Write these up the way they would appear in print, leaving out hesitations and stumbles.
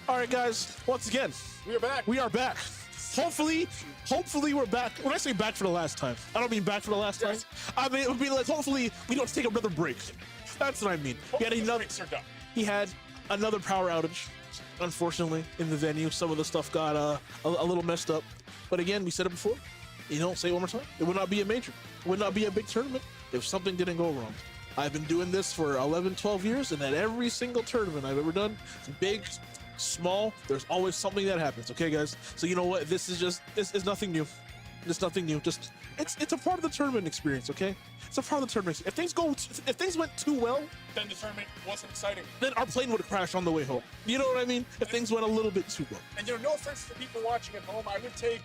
All right, guys. Once again, We are back. we are back. Hopefully we're back. When I say back for the last time, I don't mean back for the last time. I mean it would be like hopefully we don't take another break. That's what I mean. He had another power outage, unfortunately, in the venue. Some of the stuff got a little messed up. But again, we said it before. You know, say it one more time. It would not be a major. It would not be a big tournament if something didn't go wrong. I've been doing this for 11, 12 years, and at every single tournament I've ever done, big, small, there's always something that happens. Okay, guys. So you know what? This is nothing new. It's nothing new. Just it's a part of the tournament experience. Okay, it's a part of the tournament. If things went too well, Then the tournament wasn't exciting. then our plane would crash on the way home. You know what I mean? If things went a little bit too well. And no offense to people watching at home, I would take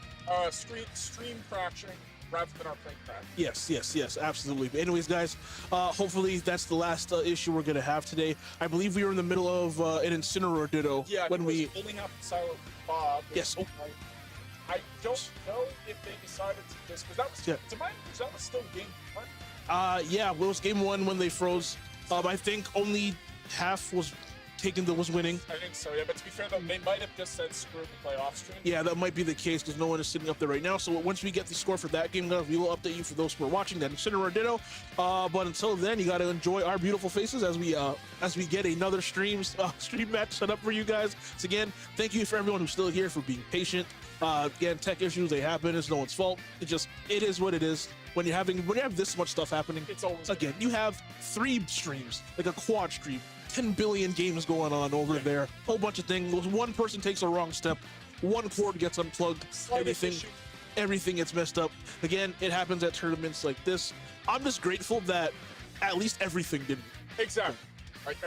stream crashing rather than our plane crash. Yes, absolutely. But anyways, guys, hopefully that's the last issue we're gonna have today. I believe we were in the middle of an Incineroar Ditto when we pulling out the Silent Bob. Yes. Oh. I don't know if they decided to just because that was to my knowledge, that was still game one. Yeah, it was game one when they froze. I think only half was taken that was winning. I think so, yeah. But to be fair though, they might have just said screw the playoff stream. Yeah, that might be the case because no one is sitting up there right now. So once we get the score for that game, we will update you for those who are watching that Incineroar Ditto. But until then, you got to enjoy our beautiful faces as we get another stream match set up for you guys. So again, thank you for everyone who's still here for being patient. Again, tech issues, they happen. It's no one's fault. It is what it is. When you have this much stuff happening, it's always again, you have 3 streams, like a quad stream, 10 billion games going on over there, whole bunch of things. One person takes a wrong step, one cord gets unplugged, everything gets messed up. Again, it happens at tournaments like this. I'm just grateful that at least everything didn't. Exactly. Right,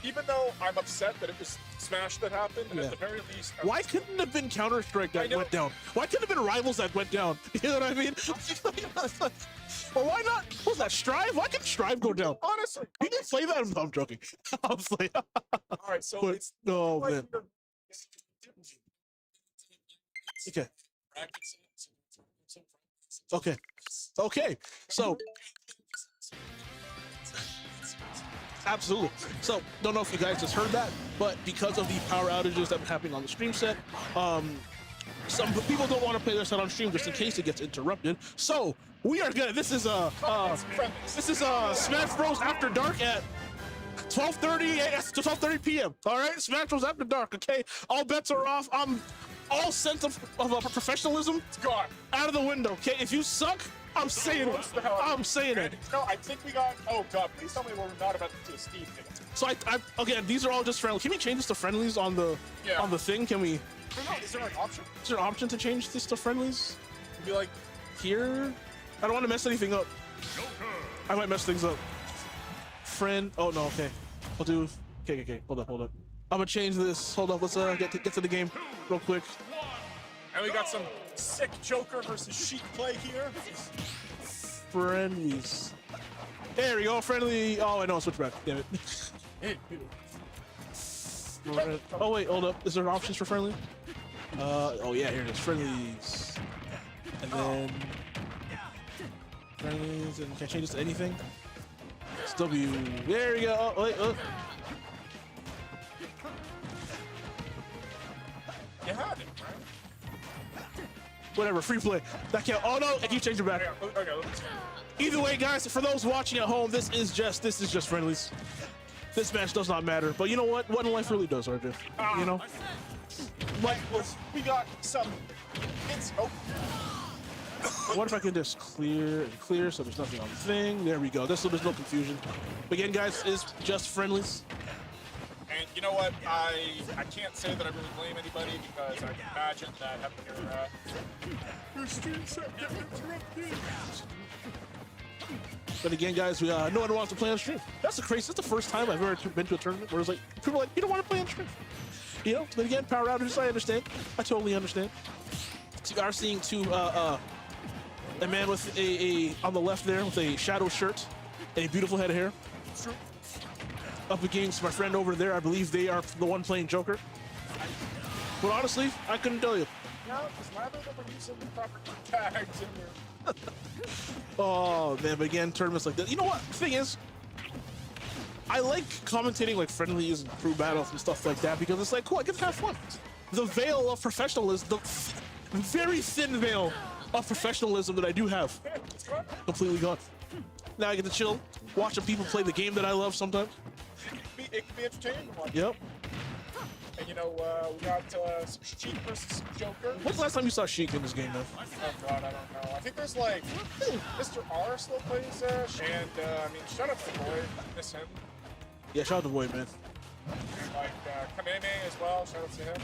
even though I'm upset that it was Smash that happened, at the very least... Why couldn't it have been Counter-Strike that went down? Why couldn't it have been Rivals that went down? You know what I mean? Or why not? What was that, Strive? Why couldn't Strive go down? Honestly. You didn't play that? I'm joking. I'm playing. Alright, so it's... Oh, man. Okay. So... Absolutely. So, don't know if you guys just heard that, but because of the power outages that were happening on the stream set, some people don't want to play their set on stream just in case it gets interrupted. So, we are gonna. This is Smash Bros After Dark at 12:30 to 12:30 p.m. All right, Smash Bros After Dark. Okay, all bets are off. All sense of professionalism, it's gone out of the window. Okay, if you suck, I'm saying it. I'm saying it. No, I think we got. Oh God! Please tell me we're not about to do a Steve thing. So again, these are all just friendly. Can we change this to friendlies on the thing? Can we? Is there an option? Is there an option to change this to friendlies? Be like here. I don't want to mess anything up. I might mess things up. Friend. Oh no. Okay. I'll do. Okay. Hold up. I'm gonna change this. Hold up. Let's get to the game real quick. And we got some sick Joker versus Sheik play here. Friendlies. There we go. Friendly. Oh, I know. Switch back. Damn it. Oh wait. Hold up. Is there options for friendly? Oh yeah. Here it is. Friendlies. And then friendlies. And can I change this to anything? It's W. There we go. Oh wait. You had it, right? Whatever, free play. That can't. Oh no, I keep changing back. Okay. Either way, guys, for those watching at home, this is just friendlies. This match does not matter. But you know what? What in life really does, RJ. You know? Like, we got some. What if I can just clear so there's nothing on the thing? There we go. So there's no confusion. But again, guys, it's just friendlies. And you know what? I can't say that I really blame anybody because I can imagine that having your stream set get interrupted. But again, guys, no one wants to play on stream. That's the first time I've ever been to a tournament where it's like people are like, you don't want to play on stream. You know? But again, power outages, I understand. I totally understand. So you are seeing a man with on the left there with a shadow shirt and a beautiful head of hair. True. Up against my friend over there. I believe they are the one playing Joker. But honestly, I couldn't tell you. No, because neither of them are using the proper tags in there. Oh man, but again, tournaments like this. You know what? The thing is, I like commentating like friendlies and crew battles and stuff like that because it's like cool. I get to have fun. The veil of professionalism, the very thin veil of professionalism that I do have, completely gone. Now I get to chill, watching people play the game that I love sometimes. It can be entertaining to watch. Yep. And you know, we got some Sheik versus Joker. When's the last time you saw Sheik in this game, man? Oh god, I don't know. I think there's like Mr. R still plays and I mean, shout out to the boy, miss him. Yeah, shout out to Boy, man. Like Kameme as well, shout out to him.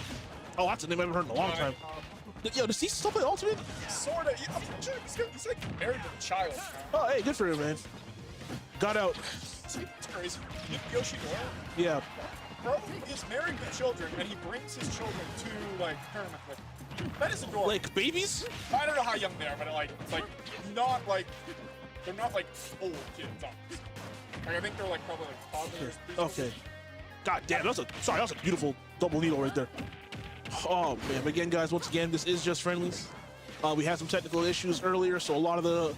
Oh, that's a name I haven't heard in a long time. Yo, does he still play Ultimate? Sorta. Yeah, I'm pretty sure he's like married with a child now. Oh, hey, good for him, man. Got out. It's crazy. Yoshi Noir, Yeah. bro, is married with children, and he brings his children to like tournament with him. That is adorable. Like babies? I don't know how young they are, but like not like they're not like old kids. Obviously. Like I think they're like probably like toddlers. Okay. God damn, that's a beautiful double needle right there. Oh man, but again, guys, once again, this is just friendlies. We had some technical issues earlier, so a lot of the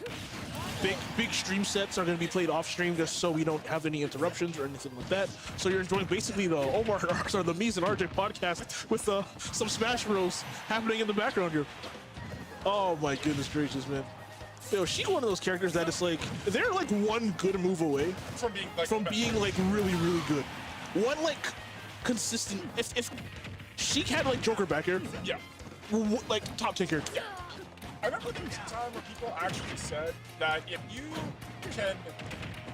big stream sets are going to be played off stream just so we don't have any interruptions or anything like that. So you're enjoying basically the the Mies and RJ podcast with some Smash Bros happening in the background here. Oh my goodness gracious, man. Yo, she's one of those characters that is like, they're like one good move away from being like really, really good. One like consistent, if she had like Joker back here, yeah, like top tier character. Yeah. I remember there was a time where people actually said that if you can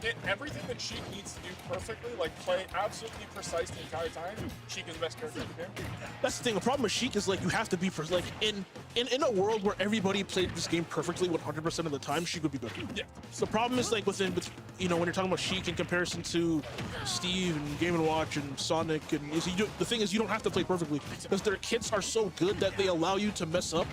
get everything that Sheik needs to do perfectly, like play absolutely precise the entire time, Sheik is the best character in the game. That's the thing. The problem with Sheik is like you have to be like in a world where everybody played this game perfectly 100% of the time, Sheik would be better. Yeah. So the problem is like you know, when you're talking about Sheik in comparison to Steve and Game & Watch and Sonic, and the thing is you don't have to play perfectly because their kits are so good that they allow you to mess up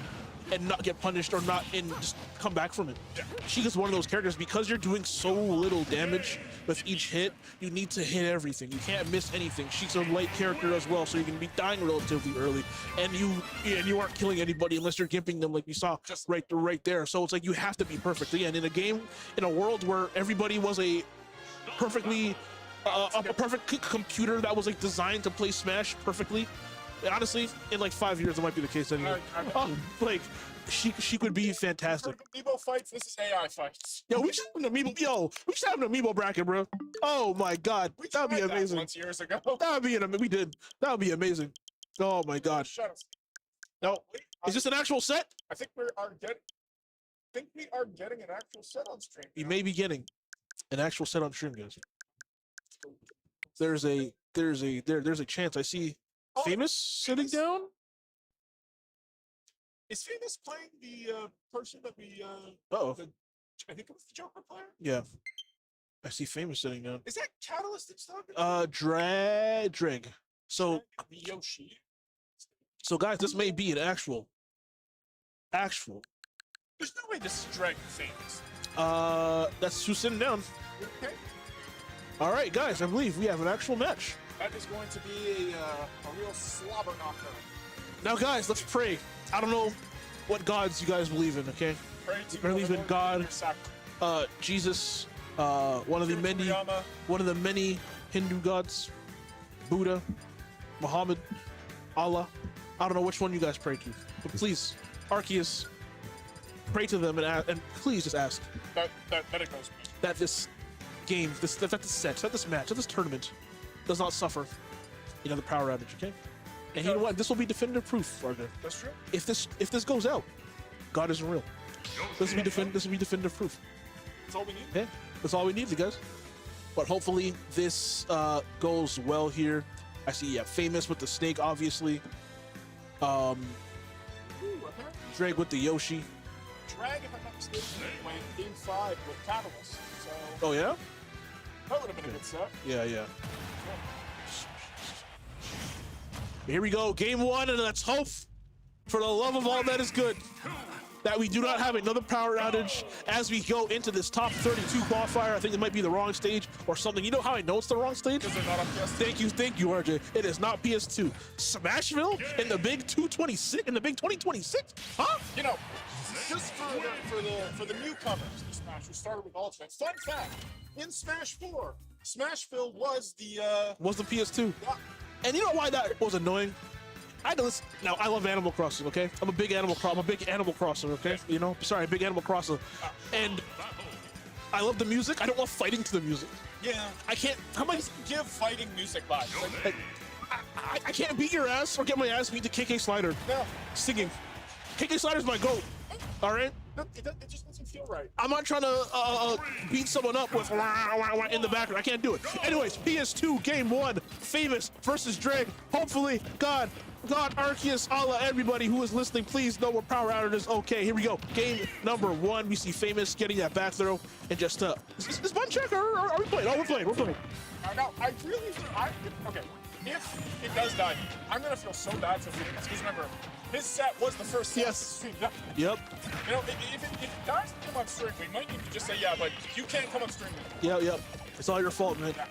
and not get punished or just come back from it. Yeah. Sheik is one of those characters because you're doing so little damage with each hit. You need to hit everything. You can't miss anything. Sheik's a light character as well, so you're gonna be dying relatively early, and you aren't killing anybody unless you're gimping them, like you saw just right there. So it's like you have to be perfect. Again, in a game, in a world where everybody was a perfectly a perfect computer that was like designed to play Smash perfectly. And honestly, in like 5 years, it might be the case anyway. Like, she could be fantastic. Amiibo fights. This is AI fights. Yo, we should have an amiibo. We should have an amiibo bracket, bro. Oh my god, that'd be amazing. Once years ago. We did. That would be amazing. Oh my god. Shut up. No, is this an actual set? I think we are getting an actual set on stream. We may be getting an actual set on stream, guys. There's a chance. I see. Famous sitting down? Is Famous playing the person that we I think it was the Joker player? Yeah. I see Famous sitting down. Is that Catalyst that's talking? Dreg. So Yoshi. So guys, this may be an actual. There's no way this is Dreg Famous. That's who's sitting down. Okay. Alright guys, I believe we have an actual match. That is going to be a real slobber knocker. Now, guys, let's pray. I don't know what gods you guys believe in, okay? Pray to believe in God, Jesus, one of the many Hindu gods, Buddha, Muhammad, Allah. I don't know which one you guys pray to, but please, Arceus, pray to them and please just ask that it goes. That this game, this match, this tournament does not suffer another power outage, okay? And you know what? This will be definitive proof, Arthur. That's true. If this goes out, God isn't real. This will be definitive proof. That's all we need. Yeah, that's all we need, guys. But hopefully this goes well here. I see, Famous with the snake, obviously. Drake with the Yoshi. Drag, if I'm not mistaken, went Game 5 with Catalyst. So. Oh yeah. That would have been a good set. Yeah. Here we go, game 1, and let's hope, for the love of all that is good, that we do not have another power outage as we go into this top 32 qualifier. I think it might be the wrong stage or something. You know how I know it's the wrong stage? Because they're not on PS2. Thank you, RJ. It is not PS2. Smashville in the big 226 in the big 2026? Huh? You know, just for the newcomers to Smash who started with Ultimate. Fun fact: in Smash 4, Smashville was the PS2. yeah. And you know why that was annoying? I know this. Now I love Animal Crossing. Okay, I'm a big Animal Crossing. Okay, you know, sorry, big Animal Crossing, and I love the music. I don't love fighting to the music. Yeah. I can't. How much Give fighting music vibes. Like, I can't beat your ass or get my ass beat to KK Slider no, singing. KK Slider's my goat. All right. it just doesn't feel right. I'm not trying to beat someone up with wah, wah, wah in the background. I can't do it. Anyways, PS2 Game 1, Famous versus Drake. Hopefully, God, Arceus, Allah, everybody who is listening, please know we're power outages. Okay, here we go. Game number 1. We see Famous getting that back throw and just is one check or are we playing? Oh, we're playing. Now, okay. If it does die, I'm gonna feel so bad for Phoenix because remember, his set was the first set. Yes. Stream. Yep. You know, if it dies to come on stream, we might need to just say, yeah, but you can't come on stream. Yep. It's all your fault, man. Yeah.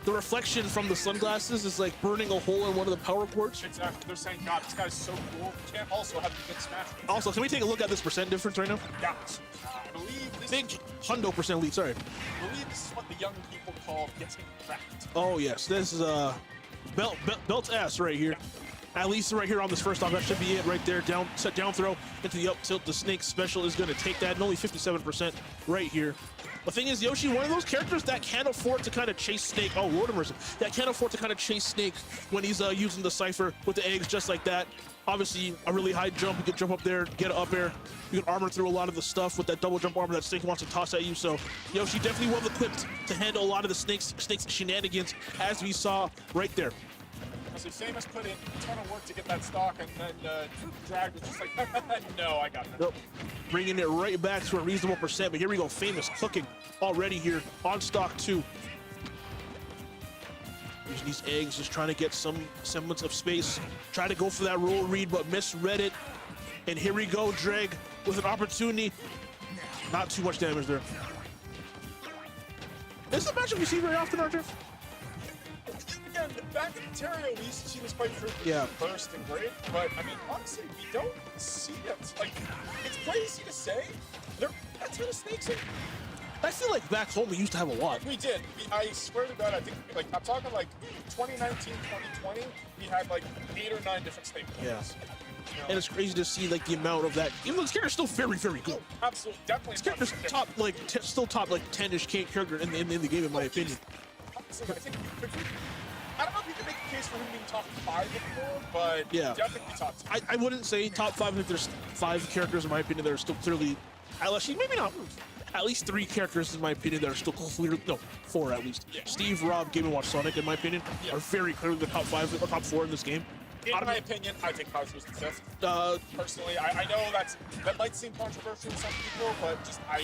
The reflection from the sunglasses is like burning a hole in one of the power cords. Exactly. They're saying, God, this guy's so cool. You can't also have the good smash. Also, can we take a look at this percent difference right now? Yeah. I believe this. Big hundo percent lead. Sorry. I believe this is what the young people call getting wrecked. Oh yes, this is belt ass right here. At least right here on this first off, that should be it right there. Down throw into the up tilt. The Snake special is going to take that, and only 57% right here. The thing is, Yoshi, one of those characters that can't afford to kind of chase Snake. Oh, Lord of Mercy. That can't afford to kind of chase Snake when he's using the Cypher with the eggs just like that. Obviously, a really high jump. You can jump up there, get up air. You can armor through a lot of the stuff with that double jump armor that Snake wants to toss at you. So, Yoshi definitely well equipped to handle a lot of the Snake's shenanigans, as we saw right there. So Famous put in a ton of work to get that stock, and then Drag was just like, no, I got that. Nope. Bringing it right back to a reasonable percent, but here we go. Famous cooking already here on stock 2. Using these eggs, just trying to get some semblance of space. Try to go for that roll read, but misread it. And here we go, Drag with an opportunity. Not too much damage there. This is a matchup we see very often, Archer. Again, back in Ontario, we used to see this quite frequently. Yeah. Burst and great, but I mean, honestly, we don't see it. Like, it's crazy to say. That's where the Snakes in. I feel like back home we used to have a lot. We did. I swear to God, I think, like, I'm talking like 2019, 2020, we had like 8 or 9 different Snake players. Yeah. You know? And it's crazy to see like the amount of that. Even though this character's still very, very good. Absolutely, definitely. This character's top like still top like 10-ish character in the game, in my opinion. Honestly, I think I don't know if you can make a case for him being top 5 anymore, but yeah, definitely top 10. I wouldn't say top 5 if there's 5 characters in my opinion that are still clearly, actually maybe not. At least 3 characters in my opinion that are still clearly, no, 4 at least. Yeah. Steve, Rob, Game & Watch, Sonic, in my opinion, are very clearly the top 5 or top 4 in this game. In my opinion, I think Cosmos was the 5th. Personally, I know that might seem controversial to some people, but just I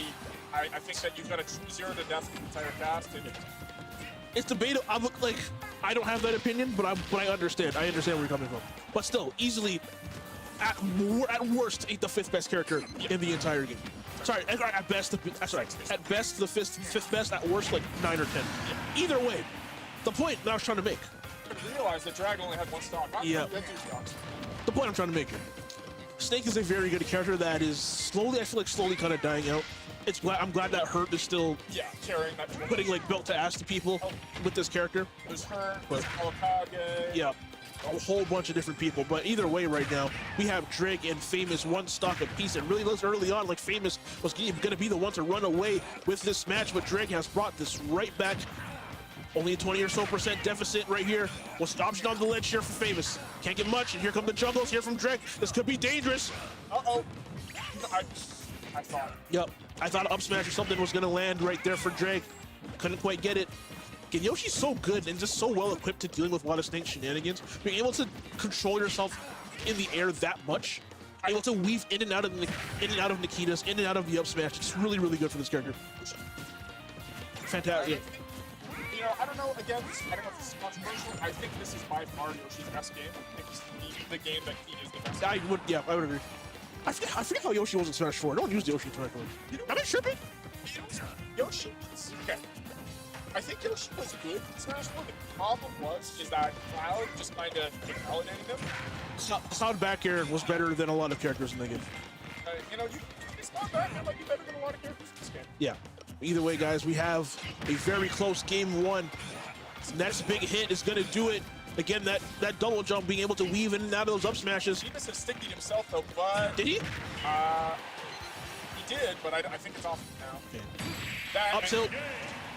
think that you've got to zero to death the entire cast. And it's debatable. I don't have that opinion, but I understand. I understand where you're coming from. But still, easily, at worst, ain't the 5th best character in the entire game. Sorry, at best, at best the fifth best. At worst, like 9 or 10. Either way, the point that I was trying to make. I realized that Drag only had 1 stock. Yeah. The point I'm trying to make here. Snake is a very good character that is slowly, I feel like slowly kind of dying out. I'm glad that Hurt is still carrying that, putting like belt to ass to people with this character. There's Hurt, there's Kawakage. Yeah, a whole bunch of different people. But either way, right now we have Drake and Famous 1 stock apiece. And really, early on, like Famous was going to be the one to run away with this match, but Drake has brought this right back. Only a 20 or so % deficit right here. What's the option on the ledge here for Famous? Can't get much, and here come the jungles here from Drake. This could be dangerous. Uh-oh. I thought. Yep. I thought up smash or something was going to land right there for Drake. Couldn't quite get it. Again, Yoshi's so good and just so well equipped to dealing with a lot of Snake shenanigans. Being able to control yourself in the air that much, able to weave in and out of Nikita's, in and out of the up smash. It's really, really good for this character. Fantastic. You know, I don't know. Again, I don't know if this is controversial. I think this is by far Yoshi's best game. I think this is the game that he is the best. I would agree. I forget how Yoshi was in Smash 4. I don't use Yoshi in Smash 4. Am I tripping? Yoshi was okay. I think Yoshi was good in Smash 4. The problem is that Cloud just kind of invalidated him. Cloud back air was better than a lot of characters in the game. You know, Cloud back air might be better than a lot of characters in this game. Yeah. Either way, guys, we have a very close game one. Next big hit is going to do it. Again, that double jump, being able to weave in and out of those up smashes. He must have stickied himself, though, but... Did he? He did, but I think it's off now. Okay. That, Up tilt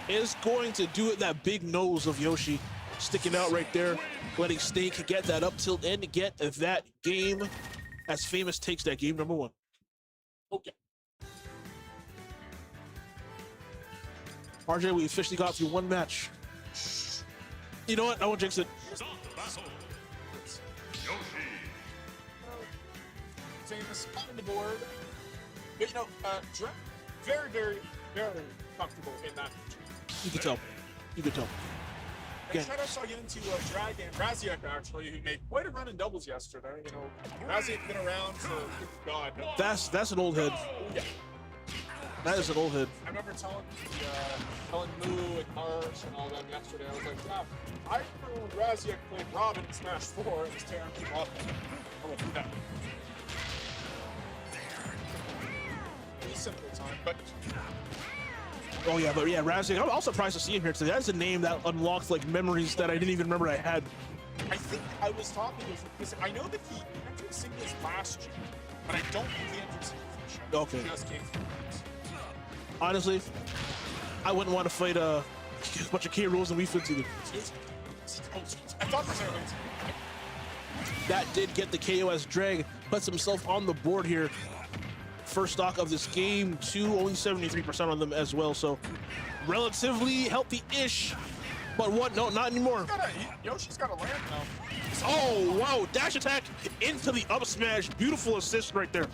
is going to do it. That big nose of Yoshi sticking out right there, letting Snake get that up tilt and get that game as Famous takes that game number 1. Okay. RJ, we officially got through one match. You know what? I won't jinx it. Famous on the board. But you know, very, very, very comfortable in that match. You can tell. You can tell. And shout out again to Drag and Raziek, actually, who made quite a run in doubles yesterday. You know, Raziek been around for, good God. That's an old head. Yeah. That is an old head. I remember telling Moo and Harsh and all them yesterday. I was like, yeah, I remember when Raziek played Robin in Smash 4 and was tearing people up. I will do that. Pretty simple time, but... Oh yeah, but yeah, Raziek. I'm also surprised to see him here today. That's a name that unlocked like memories that I didn't even remember I had. I think I was talking to him because I know that he entered singles last year, but I don't think he entered singles this year. Okay. He just came through. Honestly, I wouldn't want to fight a bunch of K rules and Wii Fit either. I thought for a second. That did get the KO as Drag puts himself on the board here. First stock of this game, 2, only 73% on them as well, so relatively healthy-ish. But what? No, not anymore. Yoshi's got a land now. Oh, wow, dash attack into the up smash. Beautiful assist right there.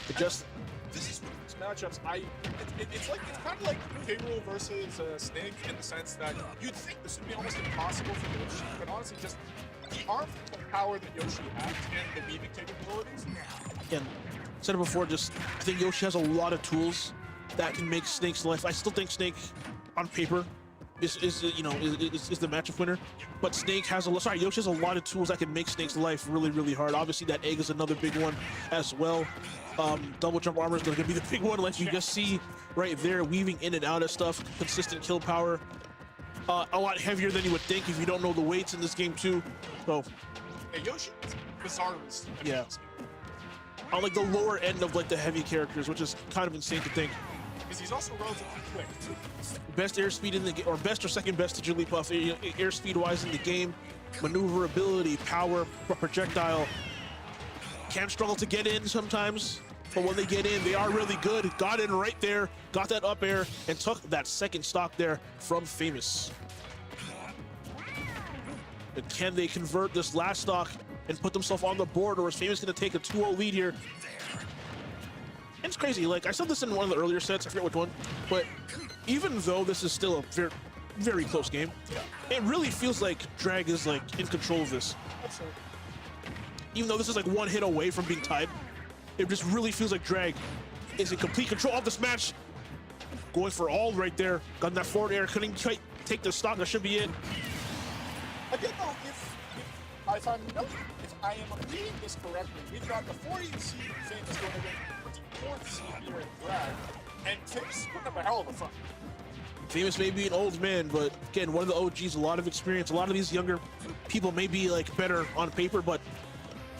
It just... This is one of these matchups. It's kind of like K. Rool versus Snake in the sense that you'd think this would be almost impossible for Yoshi, but honestly, just the arm power that Yoshi has and the weaving capabilities. Again, said it before. Just I think Yoshi has a lot of tools that can make Snake's life. I still think Snake, on paper, is the matchup winner. But Snake has Yoshi has a lot of tools that can make Snake's life really, really hard. Obviously, that egg is another big one as well. Double jump armor is going to be the big one, like you just see right there, weaving in and out of stuff. Consistent kill power. A lot heavier than you would think if you don't know the weights in this game too. So, yeah, Yoshi is bizarre. Yeah. On like the lower end of like the heavy characters, which is kind of insane to think. Because he's also relatively quick too. Best airspeed in the game, or best or second best to Jigglypuff airspeed wise in the game. Maneuverability, power, projectile. Can struggle to get in sometimes, but when they get in, they are really good. Got in right there, got that up air, and took that second stock there from Famous. But can they convert this last stock and put themselves on the board, or is Famous going to take a 2-0 lead here? And it's crazy. Like, I said this in one of the earlier sets, I forget which one, but even though this is still a very, very close game, it really feels like Drag is like in control of this. Even though this is like one hit away from being tied, it just really feels like Drag is in complete control of this match. Going for all right there. Got that forward air, couldn't quite take the stock. That should be it. Again, though, if I am reading this correctly, we've got the 40th seed Famous going against the 24th seed here in Drag, and Famous putting up a hell of a fight. Famous may be an old man, but again, one of the OGs, a lot of experience. A lot of these younger people may be like better on paper, but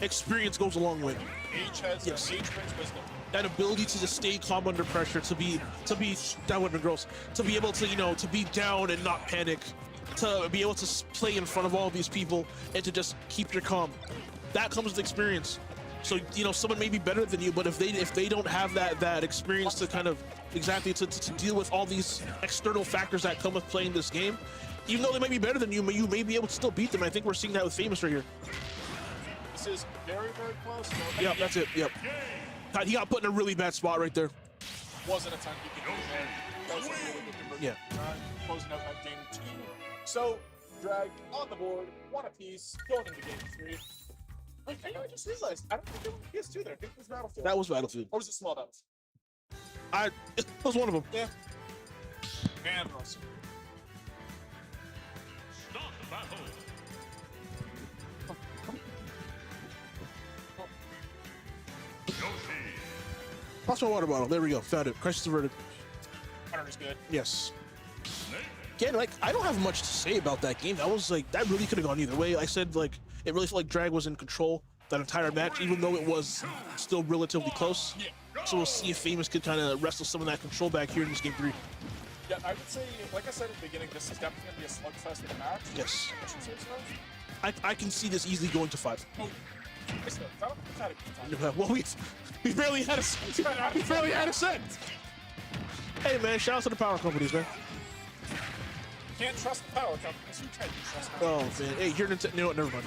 experience goes a long way. Age has age brings wisdom. That ability to just stay calm under pressure, to be that would have been gross. To be able to, to be down and not panic, to be able to play in front of all of these people and to just keep your calm. That comes with experience. So, someone may be better than you, but if they don't have that experience to kind of to deal with all these external factors that come with playing this game, even though they might be better than you may be able to still beat them. I think we're seeing that with Famous right here. This is very, very close. Yep, that's it. Yep. God, he got put in a really bad spot right there. Wasn't a time he could do there. That was a really good conversion. Yeah. Closing out that game 2. So, Drag on the board, 1 apiece, going into game 3. Wait, I just realized, I don't think there was PS2 there. I think it was Battlefield. That was Battlefield. Or was it Small Devils? It was one of them. Yeah. Man, Russell. Start the battle. Lost my water bottle. There we go. Found it. Crisis averted. Hunter is good. Yes. Again, like, I don't have much to say about that game. That was like, that really could have gone either way. I said, like, it really felt like Drag was in control that entire match, even though it was still relatively close. So we'll see if Famous could kind of wrestle some of that control back here in this game 3. Yeah, I would say, like I said at the beginning, this is definitely going to be a slugfest of a match. Yes. I should say so. I can see this easily going to 5. Oh, we've had a good time. Well, we barely had a set. We barely had a set. Hey, man, shout out to the power companies, man. You can't trust the power companies. You can trust them. Oh, man. Hey, you're Nintendo. You know what? Never mind.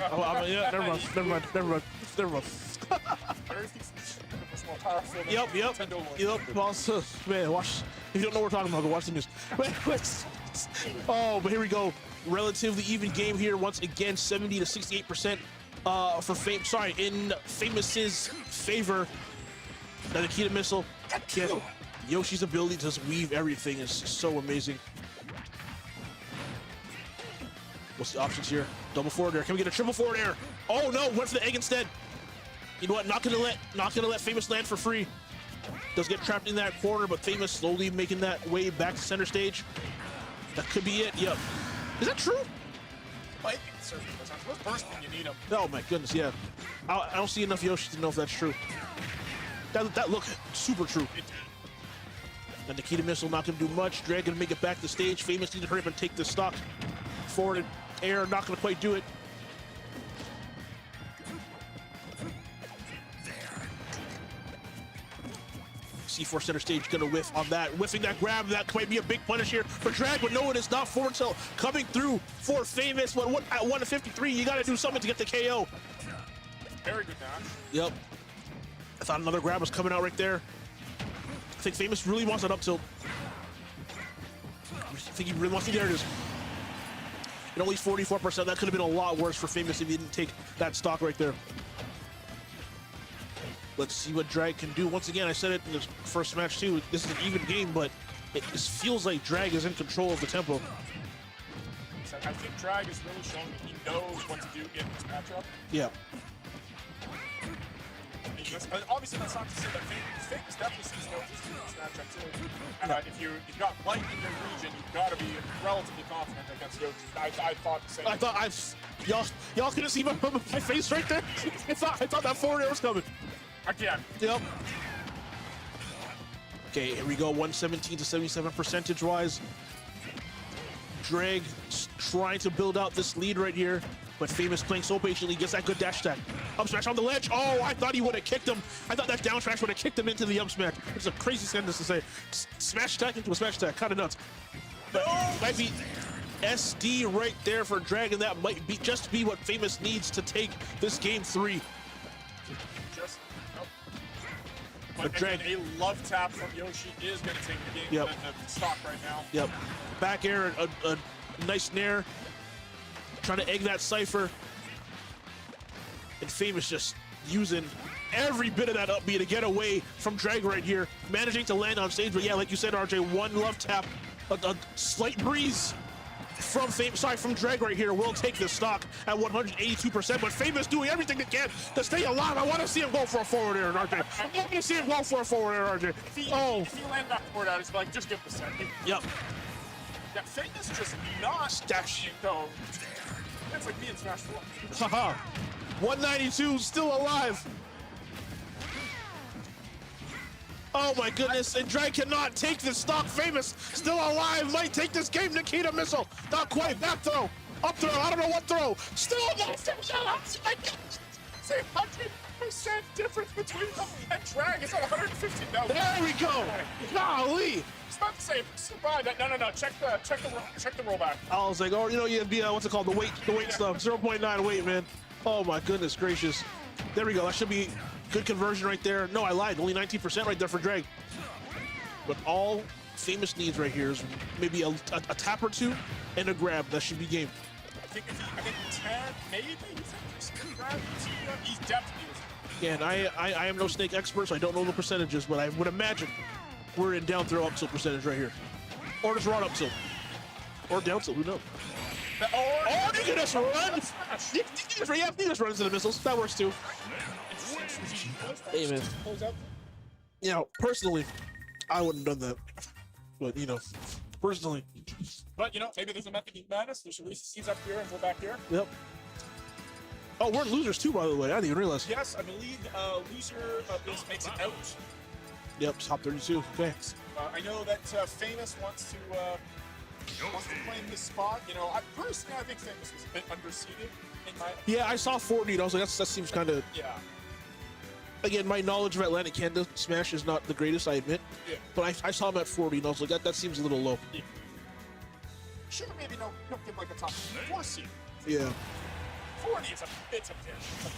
Yeah, never mind. Very few was more powerful than Yep. Nintendo was. Well, so, man, watch. If you don't know what we're talking about, go watch the news. Oh, but here we go. Relatively even game here. Once again, 70 to 68% for Fame. Sorry, in Famous's favor. The Nikita missile. Yeah. Yoshi's ability to just weave everything is so amazing. What's the options here? Double forward air. Can we get a triple forward air? Oh no, went for the egg instead. You know what? Not gonna let Famous land for free. Does get trapped in that corner, but Famous slowly making that way back to center stage. That could be it. Yep. Is that true? I think it's certainly was burst when you need them. Oh my goodness, yeah. I don't see enough Yoshi to know if that's true. That looked super true. The Nikita missile not gonna do much. Drag gonna make it back to stage. Famous needs to hurry up and take this stock. Forward and air, not gonna quite do it. C4 center stage gonna whiff on that. Whiffing that grab, that might be a big punish here for Drag, but no, it is not. Forward tilt coming through for Famous. What at 1 to 53, you gotta do something to get the KO. Very good match. Yep. I thought another grab was coming out right there. I think Famous really wants that up tilt. I think he really wants to. There it is. And only 44%. That could have been a lot worse for Famous if he didn't take that stock right there. Let's see what Drag can do. Once again, I said it in the first match too. This is an even game, but it just feels like Drag is in control of the tempo. So I think Drag is really showing that he knows what to do in this matchup. Yeah. Obviously, that's not to say that Famous definitely sees no issue in this matchup too. And if you've got light in your region, you've got to be relatively confident against Yoshi. I thought the same. Y'all couldn't see my face right there. I thought that forward air was coming. Again. Yep. Okay, here we go. 117 to 77 percentage-wise. Drag trying to build out this lead right here, but Famous playing so patiently, gets that good dash attack. Up smash on the ledge. Oh, I thought he would have kicked him. I thought that down smash would have kicked him into the up smash. It's a crazy sentence to say. Smash attack into a smash attack, kind of nuts. But might be SD right there for Drag, and that might be just be what Famous needs to take this game 3. But Drag, a love tap from Yoshi is going to take the game yep. the stock right now. Yep. Back air, a nice nair. Trying to egg that Cypher. And Famous just using every bit of that up B to get away from Drag right here. Managing to land on stage, but yeah, like you said, RJ, one love tap, a slight breeze from from Drag right here will take the stock at 182%, but Famous doing everything they can to stay alive. I want to see him go for a forward air, RJ. I want to see him go for a forward air, RJ. If he land that forward out, he's like, just give him a second. Yep. Yeah, Famous just not dashing though. It's like me in Smash 4. Haha. 192, still alive. Oh my goodness, and Drag cannot take this stock. Famous still alive, might take this game. Nikita missile, not quite. Back throw, up throw, I don't know what throw. Still alive. Say 100% difference between them and Drag is at 150 now. There we go. Golly. It's not the same. Surprise. No. Check the rollback. I was like, oh, you know, you'd be what's it called, the weight stuff. 0.9 weight, man. Oh my goodness gracious. There we go. That should be good conversion right there. No, I lied. Only 19% right there for Drag. But all Famous needs right here is maybe a tap or two and a grab. That should be game. I think 10, maybe. He's definitely. Yeah, and I am no Snake expert, so I don't know the percentages, but I would imagine we're in down throw up tilt percentage right here. Or just run up tilt. Or down tilt, who knows? Oh, you can just run! You can just run into the missiles. That works too. Hey, man. You know, personally, I wouldn't have done that. But, you know, personally. But, you know, maybe there's a method of madness. They should release the seeds up here and go back here. Yep. Oh, we're losers too, by the way. I didn't even realize. Yes, I believe loser makes it out. Yep, top 32. Okay. I know that Famous wants to claim this spot. You know, personally, I think Famous was a bit underseeded in my. Yeah, I saw 40 and I was like, that seems kind of. Yeah. Again, my knowledge of Atlantic Canada Smash is not the greatest, I admit. Yeah. But I saw him at 40 and I was like, that seems a little low. Yeah. Should have maybe no him like a top 4 seed. Yeah. 40 is a bit of damage.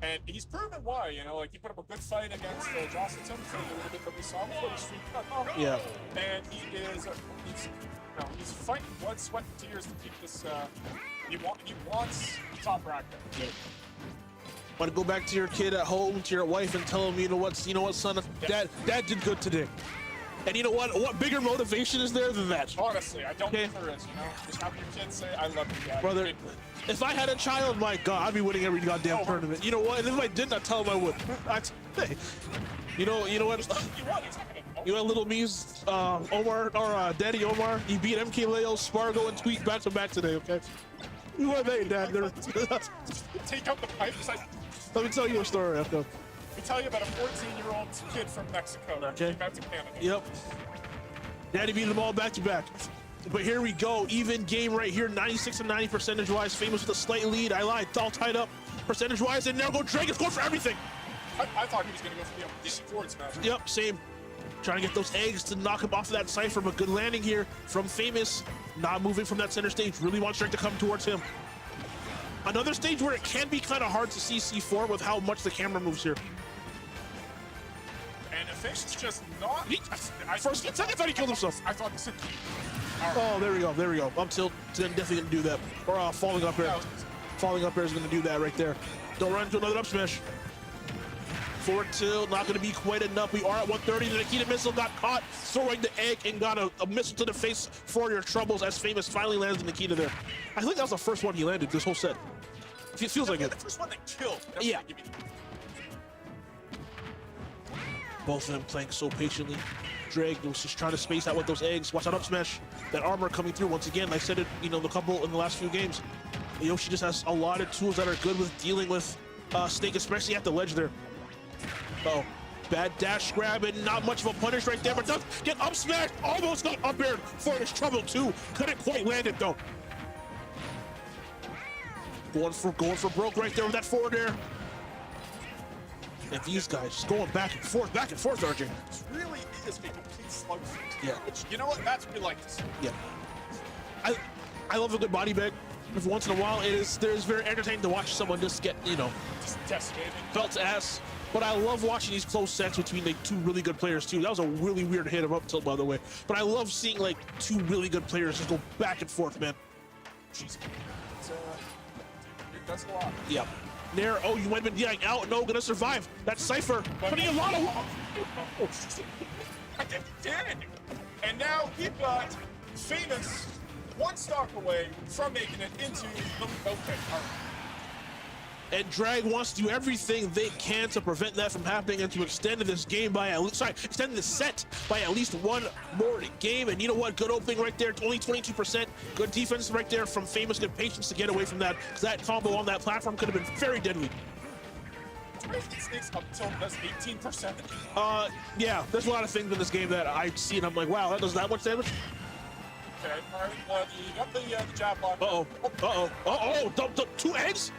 And he's proven why, you know, like he put up a good fight against Jocelyn for a little bit that we saw before the stream cut off. Yeah. And he's fighting blood, sweat, and tears to keep this. He wants top bracket. Yeah. Want to go back to your kid at home, to your wife, and tell him, you know what, son, dad did good today. And you know what? What bigger motivation is there than that? Honestly, I don't think there is. You know, just have your kids say, "I love you, Dad." Brother, if I had a child, my God, I'd be winning every goddamn tournament. You know what? And if I didn't, I'd tell him I would. Hey, you know what? You know, little me's Omar or Daddy Omar. You beat MK Leo, Spargo, and Tweak back to back today. Okay. Who are they, Dad? Take out the pipe. Let me tell you a story. After. Let me tell you about a 14-year-old kid from Mexico that came back to Canada. Yep. Daddy beat them all back to back. But here we go. Even game right here. 96 and 90 percentage-wise. Famous with a slight lead. I lied. All tied up percentage-wise. And now go Drake is going for everything. I thought he was going to go for the DC forward smash. Yep, same. Trying to get those eggs to knock him off of that cipher. But good landing here from Famous. Not moving from that center stage. Really wants Drake to come towards him. Another stage where it can be kind of hard to see C4 with how much the camera moves here. And Fish is just not. First, I thought he killed himself. I thought this. Oh, there we go. Up tilt, then definitely gonna do that. Or falling up air. Falling up air is gonna do that right there. Don't run into another up smash. Forward tilt, not gonna be quite enough. We are at 130. The Nikita missile got caught, throwing the egg and got a missile to the face for your troubles as Famous finally lands the Nikita there. I think that was the first one he landed this whole set. It feels like it. The first one that killed. Yeah. Both of them playing so patiently. Drake was just trying to space out with those eggs. Watch out up smash. That armor coming through once again. I said it, you know, the couple in the last few games. Yoshi just has a lot of tools that are good with dealing with Snake, especially at the ledge there. Uh-oh. Bad dash grab and not much of a punish right there, but does get up smashed. Almost got up aired for his trouble too. Couldn't quite land it though. Going for broke right there with that forward air. And these guys just going back and forth, RJ. It really is a complete slugfest. Yeah. Which, you know what? That's what we like to see. Yeah. I love a good body bag. Every once in a while, there's very entertaining to watch someone just get, you know, just decimated. Felt to ass. But I love watching these close sets between like two really good players too. That was a really weird hit of up tilt, by the way. But I love seeing like two really good players just go back and forth, man. Jeez. It does a lot. Yeah. There, oh, you might have been yelling out. No, gonna survive. That cipher. Putting a lot of. I think he did. And now he got Famous one stock away from making it into the okay. All right. And Drag wants to do everything they can to prevent that from happening and to extend this game by extend this set by at least one more game. And you know what? Good opening right there, only 22%. Good defense right there from Famous. Good patience to get away from that, because that combo on that platform could have been very deadly. Snakes up till does 18%. Yeah, there's a lot of things in this game that I see and I'm like, wow, that does that much damage. Okay, all right. You got the jab block. Uh-oh. Two eggs?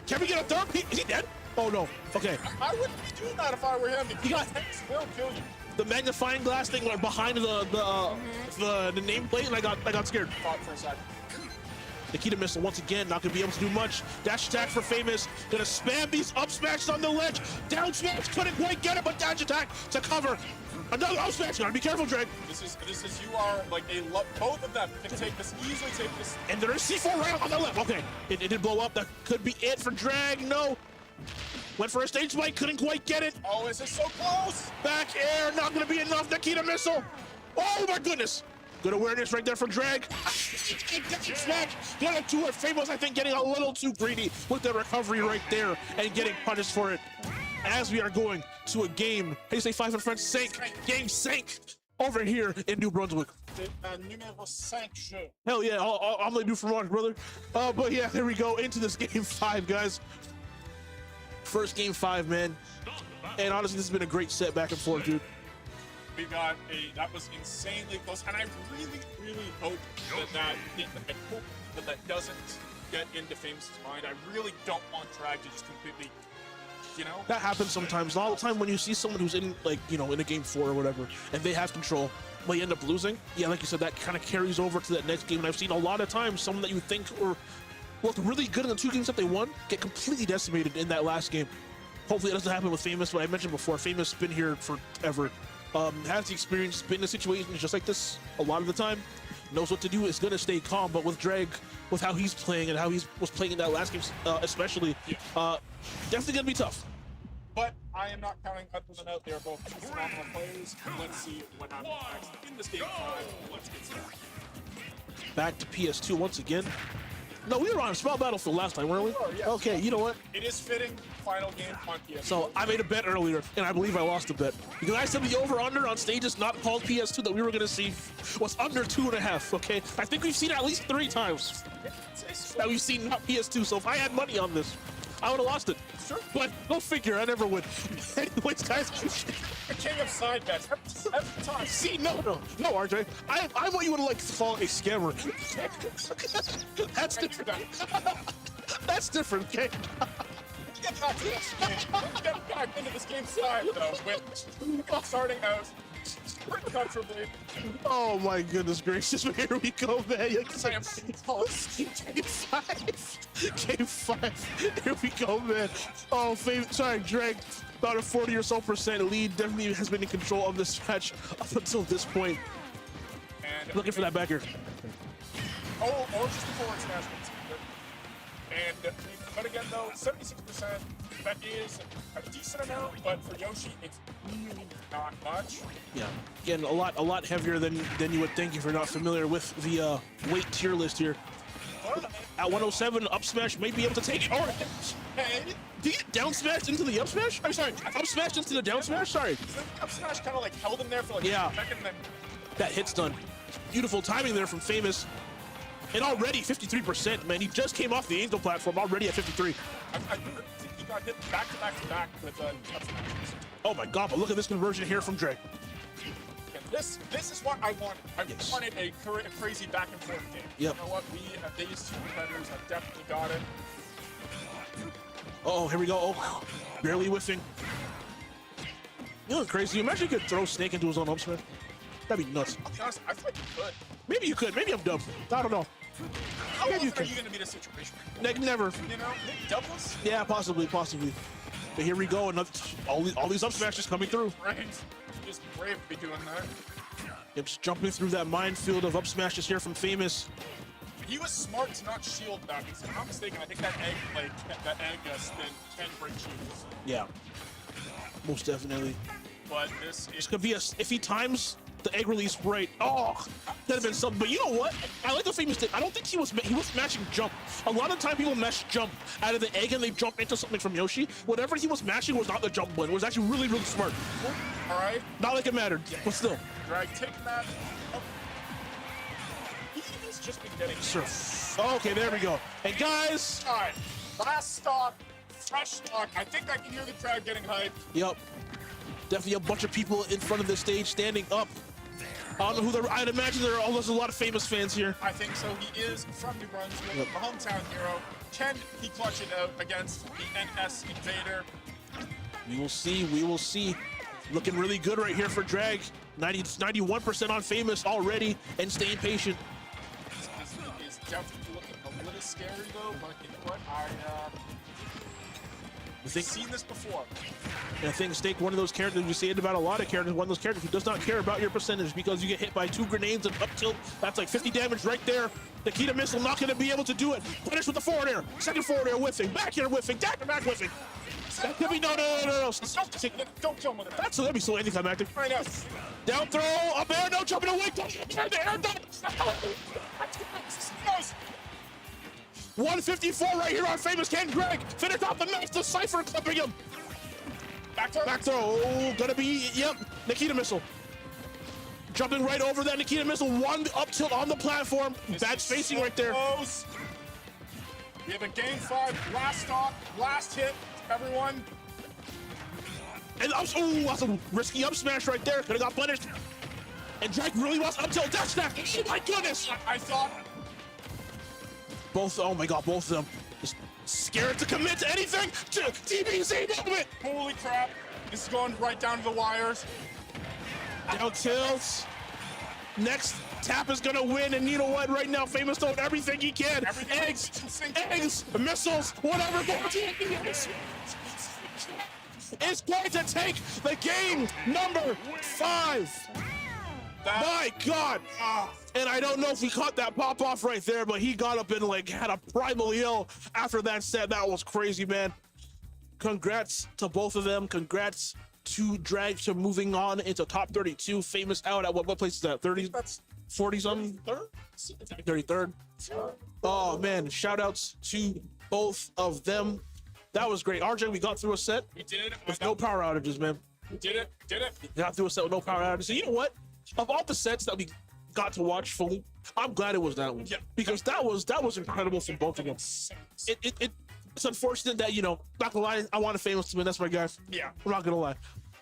Can we get a third? Is he dead? Oh no. Okay. I wouldn't be doing that if I were him. He got eggs will kill you. The magnifying glass thing went behind the nameplate, and I got scared. Fought for a second. Nikita missile once again, not gonna be able to do much. Dash attack for Famous. Gonna spam these up smashes on the ledge. Down smash, couldn't quite get it, but dash attack to cover. Another up smash. Gotta be careful, Drake. This is you are like both of them can take this, easily take this. And there is C4 right on the left. Okay, it did blow up. That could be it for Drag. No. Went for a stage spike, couldn't quite get it. Oh, is this so close? Back air, not gonna be enough. Nikita missile. Oh my goodness. Good awareness right there from Drag. Smash. Got it to her. Famous, I think, getting a little too greedy with the recovery right there and getting punished for it. as we are going to a game. How do you say 5 in French? Sank. Game sank over here in New Brunswick. Numéro 5 jeu. Hell yeah, I'm gonna do for Mark, brother. But yeah, here we go into this game 5, guys. First game 5, man. And honestly, this has been a great set back and forth, dude. We got that was insanely close, and I really hope that doesn't get into Famous's mind. I really don't want Drag to just completely, That happens sometimes. All the time when you see someone who's in, like, in a game 4 or whatever, and they have control, but you end up losing. Yeah, like you said, that kind of carries over to that next game. And I've seen a lot of times someone that you think looked really good in the 2 games that they won get completely decimated in that last game. Hopefully it doesn't happen with Famous, but I mentioned before, Famous has been here forever. Has the experience, been in situations just like this a lot of the time, knows what to do, is gonna stay calm. But with Drag, with how he's playing and how he was playing in that last game, especially, definitely gonna be tough. But I am not counting them out. They are both phenomenal players. Let's see what happens next in this game 5. Let's get started. Back to PS2 once again. No, we were on Small Battlefield last time, weren't we? Yes. Okay, you know what? It is fitting. Final game on PS2. So I made a bet earlier, and I believe I lost a bet. Because I said the over-under on stages not called PS2 that we were going to see was under 2.5, okay? I think we've seen it at least 3 times that we've seen not PS2. So if I had money on this, I would have lost it. Sure. But go figure, I never would. Anyways, guys. The king of side bets every time. See, no, RJ. I want you to call a scammer. That's different. That's different, okay? Get back to this game. Get back into this game 5, though, with starting out pretty comfortably. Oh my goodness gracious! Here we go, man. I am close. Game 5. Game 5. Here we go, man. Oh, Drag. About a 40 or so % lead. Definitely has been in control of this match up until this point. And looking for that backer. Or just the forward smash. But again, though, 76%, that is a decent amount, but for Yoshi, it's really not much. Yeah, again, a lot heavier than you would think if you're not familiar with the weight tier list here. At 107, up smash may be able to take it. Oh, Hey, did he get down smashed into the up smash? I'm sorry, up smashed into the down smash? Sorry. the up smash kind of held him there for a second, and then That hit's done. Beautiful timing there from Famous. And already 53%, man. He just came off the Angel platform, already at 53. he got hit back to back with up smashes. Oh my god, but look at this conversion here from Drake. And this is what I wanted. I wanted a crazy back and forth game. Yep. You know what? These 2 competitors have definitely got it. Oh, here we go. Oh, barely whiffing. You know what's crazy? Imagine you could throw Snake into his own up smash. That'd be nuts. I'll be honest, I feel like you could. Maybe you could. Maybe I'm dumb. I don't know. How often are you going to be in a situation? Never. You know, maybe doubles? Yeah, possibly. But here we go. Another, all these up smashes coming through. Right. Just brave to be doing that. It's jumping through that minefield of up smashes here from Famous. He was smart to not shield that, because if I'm not mistaken, I think that egg spin can break shields. Yeah. Most definitely. But this could be if he times the egg release right. Oh, that'd have been something. But you know what? I like the Famous thing. I don't think he was mashing jump. A lot of time people mash jump out of the egg and they jump into something from Yoshi. Whatever he was mashing was not the jump button. It was actually really smart. All right. Not like it mattered, but still. Drag, taking that. Oh. He's just been getting. Sure. Okay, there we go. And guys. All right. Last stock. Fresh stock. I think I can hear the crowd getting hyped. Yep. Definitely a bunch of people in front of the stage standing up. I don't know who they're. I'd imagine there's a lot of Famous fans here. I think so. He is from New Brunswick, the hometown hero. Can he clutch it out against the NS Invader? We will see. Looking really good right here for Drag. 91% on Famous already and staying patient. This is definitely looking a little scary though, but you know what? I've seen this before. And I think Snake, one of those characters, you see it about a lot of characters, one of those characters who does not care about your percentage because you get hit by 2 grenades and up tilt. That's like 50 damage right there. The Kita missile not going to be able to do it. Punish with the forward air. Second forward air whiffing. Back air whiffing. Back whiffing. That could be no. Don't kill him with it. That'd be so anticlimactic. Right now. Down throw, up air, no jumping away. The air, 154 right here on Famous. Can Greg finish off the match? The Cypher clipping him. Back throw. Back throw. Oh, gonna be, yep. Nikita missile. Jumping right over that Nikita missile. One up tilt on the platform. Bad spacing right there. Close. We have a game 5. Last stop. Last hit. Everyone. And oh, that's a risky up smash right there. Could have got punished. And Drake really wants up tilt dash attack. Oh my goodness. I thought. Both, oh my god, both of them. Just scared to commit to anything. TBC moment. Holy crap. This is going right down to the wires. Down tilts. Next tap is gonna win, and you know what? Right now, Famous doing everything he can. Eggs, missiles, whatever. It's going to take the game number 5. My God. And I don't know if we caught that pop off right there, but he got up and like had a primal yell after that set. That was crazy, man. Congrats to both of them. Congrats to Drag to moving on into top 32. Famous out at what place is that? 30, 40 something? 33rd. Oh man, shout outs to both of them. That was great. RJ, we got through a set. We did it with no power outages, man. We did it. Got through a set with no power outages. So you know what? Of all the sets that we got to watch fully, I'm glad it was that one. Yeah. Because that was incredible from both of them. It's unfortunate that, you know, not gonna lie, I wanted Famous to win. That's my guy. Yeah. I'm not gonna lie.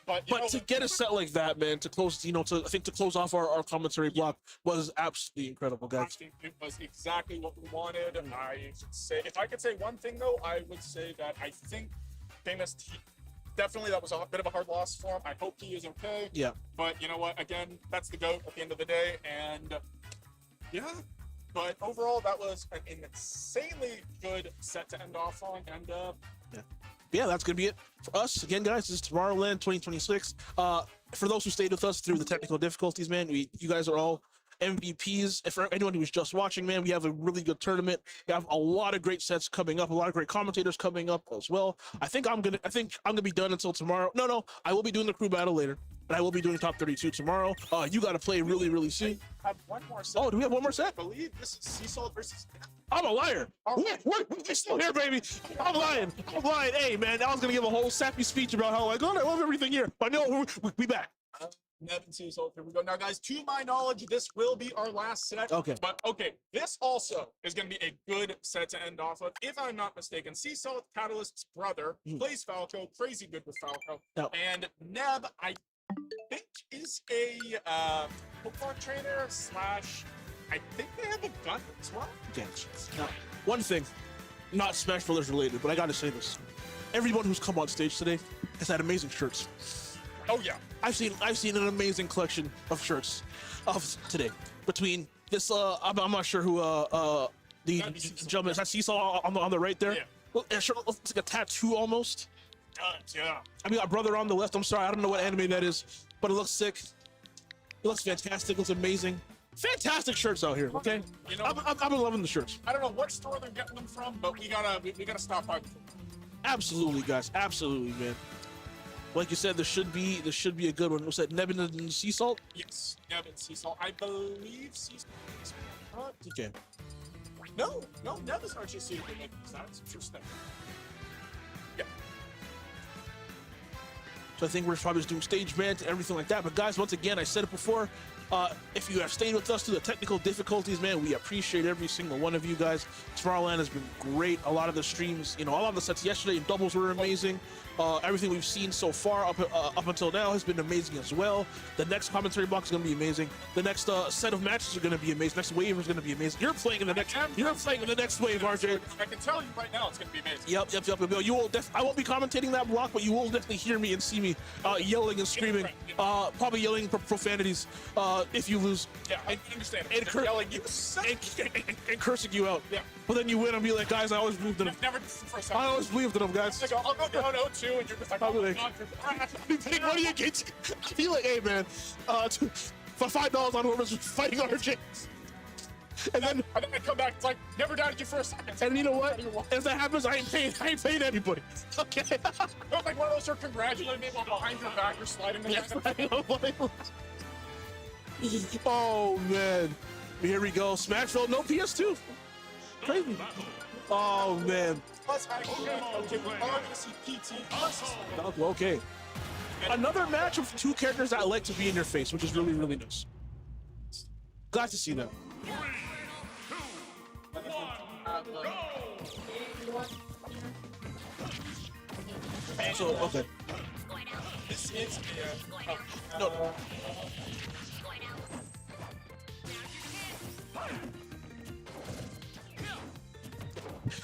But to get a set like that, man, to close, you know, I think to close off our commentary block was absolutely incredible, I guys. think it was exactly what we wanted. I should say, if I could say one thing though, I would say that I think Famous definitely that was a bit of a hard loss for him. I hope he is okay. Yeah. But you know what? Again, that's the GOAT at the end of the day, and yeah. But overall, that was an insanely good set to end off on, and Yeah, that's gonna be it for us. Again, guys, this is TomorrowLAN 2026. For those who stayed with us through the technical difficulties, man, you guys are all MVPs. And for anyone who's just watching, man, we have a really good tournament. We have a lot of great sets coming up, a lot of great commentators coming up as well. I think I'm gonna be done until tomorrow. No, I will be doing the crew battle later, but I will be doing top 32 tomorrow. You got to play really soon. I have one more set. Oh, do we have one more set? I believe this is Sea Salt versus. I'm a liar. We're still here, baby. I'm lying. Hey, man, I was gonna give a whole sappy speech about how like, oh, I love everything here. But no, we back. Nevin Sea Salt. Here we go. Now, guys, to my knowledge, this will be our last set. Okay. But okay, this also is going to be a good set to end off of. If I'm not mistaken, Sea Salt, Catalyst's brother, plays Falco, crazy good with Falco. No. And Neb, I think, is a Pokemon trainer / I think they have a gun as well. Okay. Now, one thing, not Smash Brothers related, but I gotta say this: everyone who's come on stage today has had amazing shirts. Oh yeah, I've seen an amazing collection of shirts of today. Between this, I'm not sure who the gentleman is. That Seesaw on the right there. Yeah. Well, it sure looks like a tattoo almost. yeah. I mean, our brother on the left. I'm sorry, I don't know what anime that is, but it looks sick. It looks fantastic. It looks amazing. Fantastic shirts out here. Okay, You know, I've been loving the shirts. I don't know what store they're getting them from, but we gotta stop by. Absolutely, guys. Absolutely, man. Like you said, this should be a good one. What's that? Nebin and Sea Salt? Yes, Nevin Sea Salt. I believe Sea Salt. Okay. No, Nevin's actually suited for Nevin. That's interesting. Yeah. So I think we're probably just doing stage band and everything like that. But guys, once again, I said it before. If you have stayed with us through the technical difficulties, man, we appreciate every single one of you guys. TomorrowLAN has been great. A lot of the streams, you know, a lot of the sets yesterday in doubles were amazing. Everything we've seen so far up until now has been amazing as well. The next commentary block is going to be amazing. The next set of matches are going to be amazing. Next wave is going to be amazing. You're playing in the next wave, RJ. I can tell you right now, it's going to be amazing. Yep. You will I won't be commentating that block, but you will definitely hear me and see me yelling and screaming, probably yelling profanities if you lose. Yeah, I understand. And Yelling, you suck. And cursing you out. Yeah. But then you win and be like, guys, I always believed in them. Never did this the first time. I always believed in them, guys. I'll go down 0-2, and you're just like, I'll be oh my like, God, be paying money against. I feel like, hey, man, for $5 on whoever's fighting RJ. And then I come back, it's like, never doubted you for a second. And you know what? As that happens, I ain't paying anybody. Okay. It was like one of those who are congratulating me while behind your back or sliding the Oh man. Here we go. Smashville, no PS2. Crazy. Oh man. Plus, okay, we're going to see PT. Okay. Another match of two characters that like to be in your face, which is really, really nice. Glad to see that. So, okay. This is No.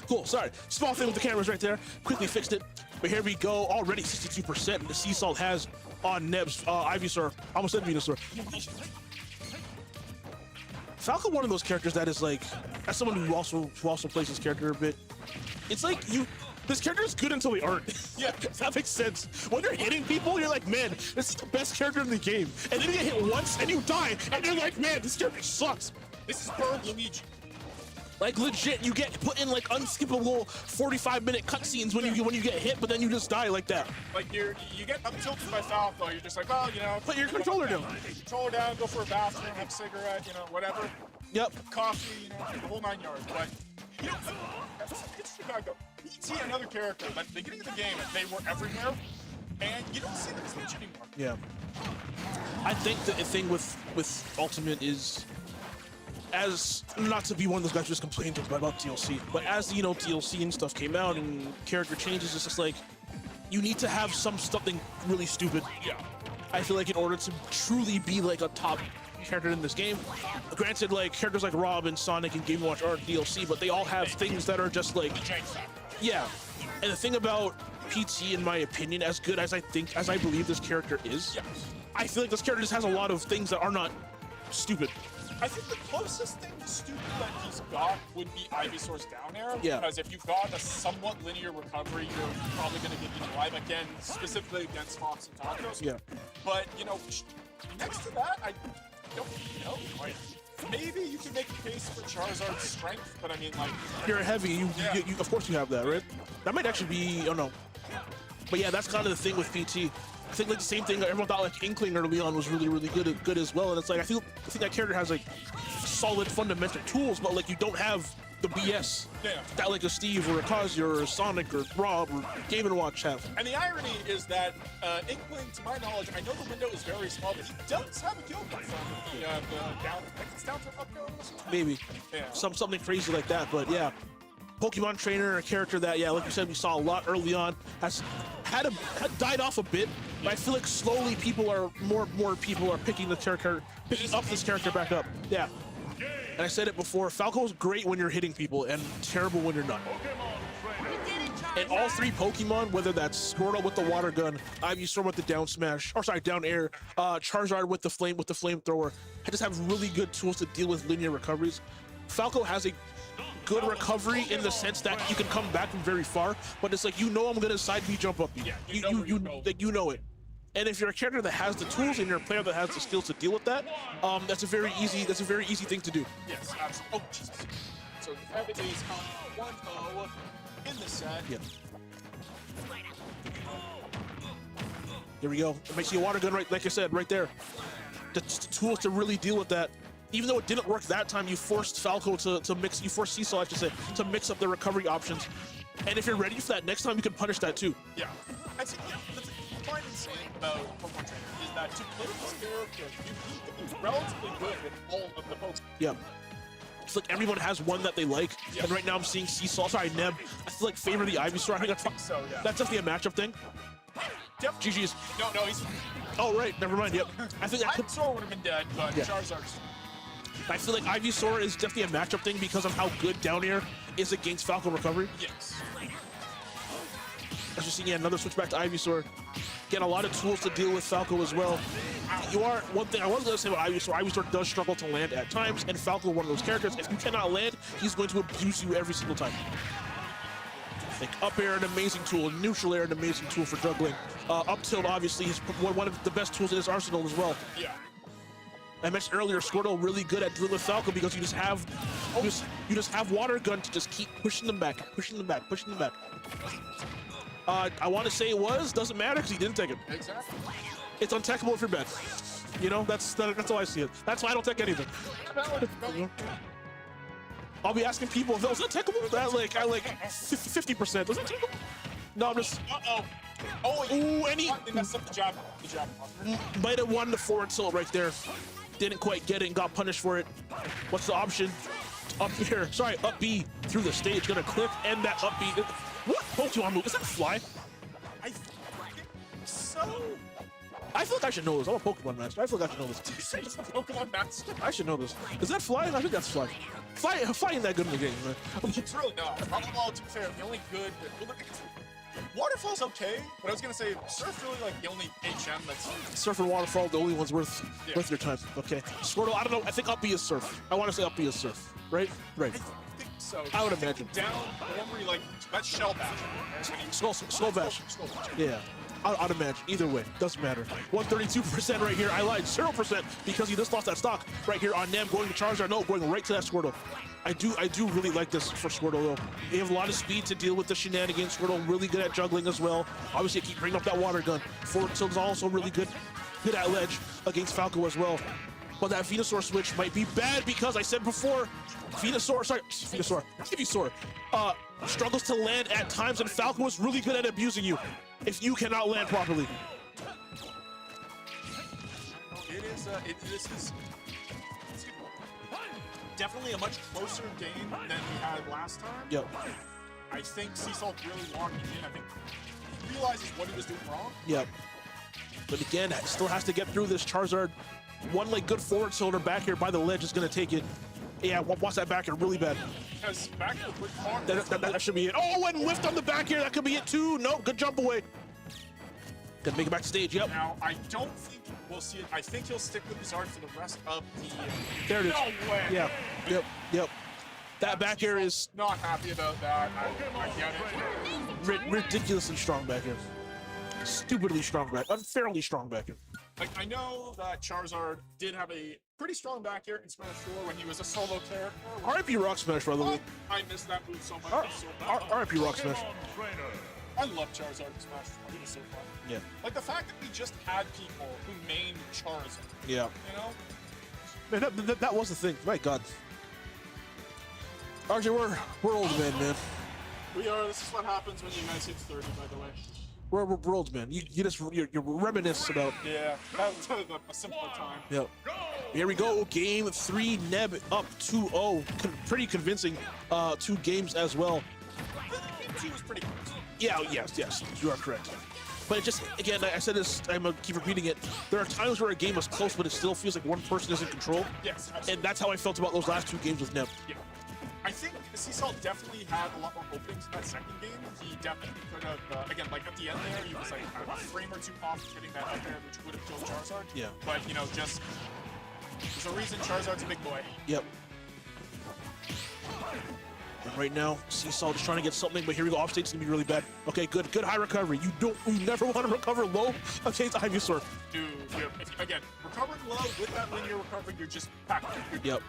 Cool, sorry. Small thing with the cameras right there. Quickly fixed it. But here we go. Already 62% the Sea Salt has on Neb's Ivysaur. Almost said Venusaur. Falco, one of those characters that is like, as someone who also plays this character a bit, it's like this character is good until they aren't. Yeah. That makes sense. When you're hitting people, you're like, man, this is the best character in the game. And then you get hit once and you die, and you're like, man, this character sucks. This is Bird Luigi. Like legit, you get put in like unskippable 45-minute cutscenes when you get hit, but then you just die like that. Like you get up tilted by Falco, you're just like, well, you know, Put your controller down. Controller down, go for a bathroom, have a cigarette, you know, whatever. Yep. Coffee, you know, the whole 9 yards. But you know, that's interesting fact though. PT, another character, but at the beginning of the game, they were everywhere, and you don't see them as much anymore. Yeah. I think the thing with Ultimate is, as not to be one of those guys who just complained about DLC, but as you know, DLC and stuff came out and character changes, it's just like you need to have something really stupid. Yeah. I feel like in order to truly be like a top character in this game, granted, like characters like Rob and Sonic and Game & Watch aren't DLC, but they all have things that are just like, yeah. And the thing about PT, in my opinion, as good as I believe this character is, Yes. I feel like this character just has a lot of things that are not stupid. I think the closest thing to stupid that he's got would be Ivysaur's down air. Yeah. Because if you've got a somewhat linear recovery, you're probably going to get eaten alive again, specifically against Fox and Tacos. Yeah. But, you know, next to that, I don't know. Like, maybe you can make a case for Charizard's strength, but I mean, like... You're a heavy, you of course you have that, right? That might actually be, oh no. But yeah, that's kind of the thing with PT. I think like the same thing, everyone thought like Inkling early on was really, really good as well. And it's like, I think that character has like solid fundamental tools, but like you don't have the BS that like a Steve or a Kazuya or a Sonic or Rob or Game & Watch have. And the irony is that Inkling, to my knowledge, I know the window is very small, but he does have a kill confirmed with the down, I think it's down to up kill. Maybe. Yeah. Something crazy like that, but yeah. Pokemon trainer, a character that, yeah, like you said, we saw a lot early on, had died off a bit, but I feel like slowly more people are picking up this character back up. Yeah. And I said it before, Falco's great when you're hitting people and terrible when you're not. And all three Pokemon, whether that's Squirtle with the water gun, Ivysaur with the down smash, or sorry, down air, Charizard with the flamethrower, just have really good tools to deal with linear recoveries. Falco has a good recovery in the sense that you can come back from very far, but it's like, you know, I'm gonna side B jump up you. Yeah, you know it. And if you're a character that has the tools and you're a player that has the skills to deal with that, that's a very easy thing to do. Yes, absolutely. Oh, Jesus. So the is 1-0 in the set. Yeah. Here we go. It makes you a water gun, right? Like I said, right there. Just the tools to really deal with that. Even though it didn't work that time, you forced Falco to mix. You forced Sea Salt, I should say, to mix up the recovery options. And if you're ready for that next time, you can punish that too. Yeah. I think the thing I find insane about Pokemon Trainer is that to play this character, you need to be relatively good with all of the Pokemon. Yeah. It's like everyone has one that they like, Yeah. and right now I'm seeing Sea Salt. Sorry, Neb. I feel like favor the Ivysaur. I think So, yeah. that's definitely a matchup thing. GG's. No, he's... Oh right, never mind. Yep. I think that could. Ivysaur would have been dead, but Yeah. Charizard's... I feel like Ivysaur is definitely a matchup thing because of how good down air is against Falco recovery. Yes. As you're seeing, yeah, another switch back to Ivysaur. Get a lot of tools to deal with Falco as well. One thing I was going to say about Ivysaur does struggle to land at times, and Falco, one of those characters, if you cannot land, he's going to abuse you every single time. Like up air, an amazing tool, neutral air, an amazing tool for juggling. Up tilt, obviously, is one of the best tools in his arsenal as well. Yeah. I mentioned earlier, Squirtle really good at dealing with Falco because you just have water gun to just keep pushing them back. I want to say it doesn't matter because he didn't take it. Exactly. It's untechable if you're bad. You know, that's how I see it. That's why I don't tech anything. I'll be asking people, was that techable? That like 50%. Was that techable? No, I'm just. Oh, Ooh, and he messed up the jab. might have won the forward tilt right there. Didn't quite get it and got punished for it. What's the option? Up here. Sorry, up B through the stage. Gonna click and that up B. What Pokemon move? Is that fly? I think so. I feel like I should know this. I'm a Pokemon master. I feel like I should know this. Did you say it's a Pokemon master? I should know this. Is that fly? I think that's fly. Fly ain't that good in the game, man. It's really not. Well, to be fair, the only good... Waterfall's okay, but I was gonna say Surf really like the only HM that's Surf and Waterfall, the only ones worth your time. Okay. Squirtle, I don't know. I think up B is Surf. I want to say up B is Surf. Right? Right. I think so. I would imagine. Down, the one where you like that's Shell Bash. Skull Bash. Yeah. I'd imagine. Either way, doesn't matter. 132% right here. I lied. 0% because he just lost that stock right here on Nem. Going to Charizard. No, going right to that Squirtle. I do really like this for Squirtle though. They have a lot of speed to deal with the shenanigans. Squirtle really good at juggling as well. Obviously, I keep bringing up that water gun. Forward tilt's also really good at ledge against Falco as well. But that Venusaur switch might be bad because I said before, Venusaur struggles to land at times, and Falco is really good at abusing you if you cannot land properly. This is definitely a much closer game than we had last time. Yep. I think Seasalt really locked in. I think he realizes what he was doing wrong. Yep. But again, still has to get through this. Charizard, one like good forward cylinder back here by the ledge is going to take it. Yeah, watch that back here really bad. Because back here with Mark, that should be it. Oh, and whiffed on the back here. That could be it too. No, good jump away. Gonna make it back to stage. Yep. Now, I don't think we'll see it. I think he'll stick with his art for the rest of the... There it is. No way. Yeah. Yep. That back air is... Not happy about that. I get it. Ridiculously strong back here. Stupidly strong back. Unfairly strong back here. Like, I know that Charizard did have a pretty strong back here in Smash 4 when he was a solo character. RIP Rock Smash, by the way. I missed that move so much. RIP Rock Smash. I love Charizard in Smash 4. He was so fun. Yeah. Like, the fact that we just had people who mained Charizard. Yeah. You know? Man, that was the thing. My God. RJ, we're old men, man. We are. This is what happens when you guys hit 30, by the way. We're old men. You reminisce about. Yeah, that was a simpler time. Yep. Here we go. Game 3. Neb up 2-0. Pretty convincing. 2 games as well. Game 2 was pretty close. Yeah. Yes. You are correct. But it just, again, I said this, I'm gonna keep repeating it. There are times where a game is close, but it still feels like one person is in control. Yes, absolutely. And that's how I felt about those last 2 games with Neb. Yeah. I think Seasalt definitely had a lot more openings in that second game. He definitely could have, again, like at the end there, he was like a frame or 2 off getting that up there, which would have killed Charizard. Yeah. But, you know, just, there's a reason Charizard's a big boy. Yep. And right now, Seasalt is trying to get something, but here we go. Offstate's gonna be really bad. Okay, good high recovery. You never want to recover low against Ivysaur. Dude, again, recovering low with that linear recovery, you're just packed. Yep.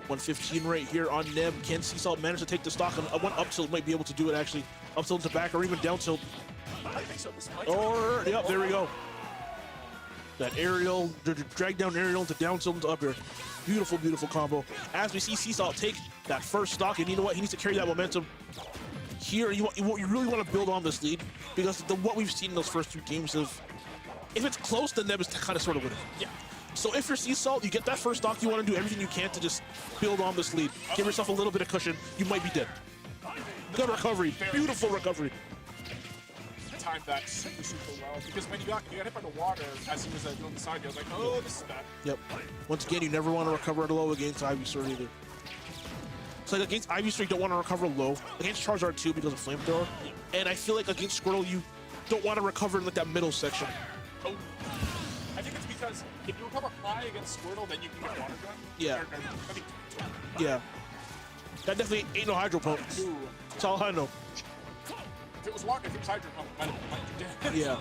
115 right here on Neb. Can Seasalt manage to take the stock? One up tilt might be able to do it, actually. Up tilt to back or even down tilt. I think so. This might Yep, there we go. That aerial, drag down aerial into down tilt into up air. Beautiful combo. As we see Seasalt take that first stock, and you know what? He needs to carry that momentum. Here, you really want to build on this lead, because what we've seen in those first 2 games of, if it's close, then Neb is kind of sort of winning. Yeah. So if you're Seasalt, you get that first stock, you want to do everything you can to just build on this lead. Give yourself a little bit of cushion. You might be dead. Good recovery. Beautiful recovery. Timed that super well, because when you got hit by the water as he was doing the side, I was like, oh, this is bad. Yep. Once again, you never want to recover at low against Ivysaur either. So like against Ivysaur, you don't want to recover low. Against Charizard too, because of Flamethrower. And I feel like against Squirtle, you don't want to recover in like that middle section. Oh. I think it's because if you recover high against Squirtle, then you can get Water Gun. Yeah. Yeah. That definitely ain't no Hydro Pump. That's all I know. If it was Hydro Pump, it might have dead. Yeah.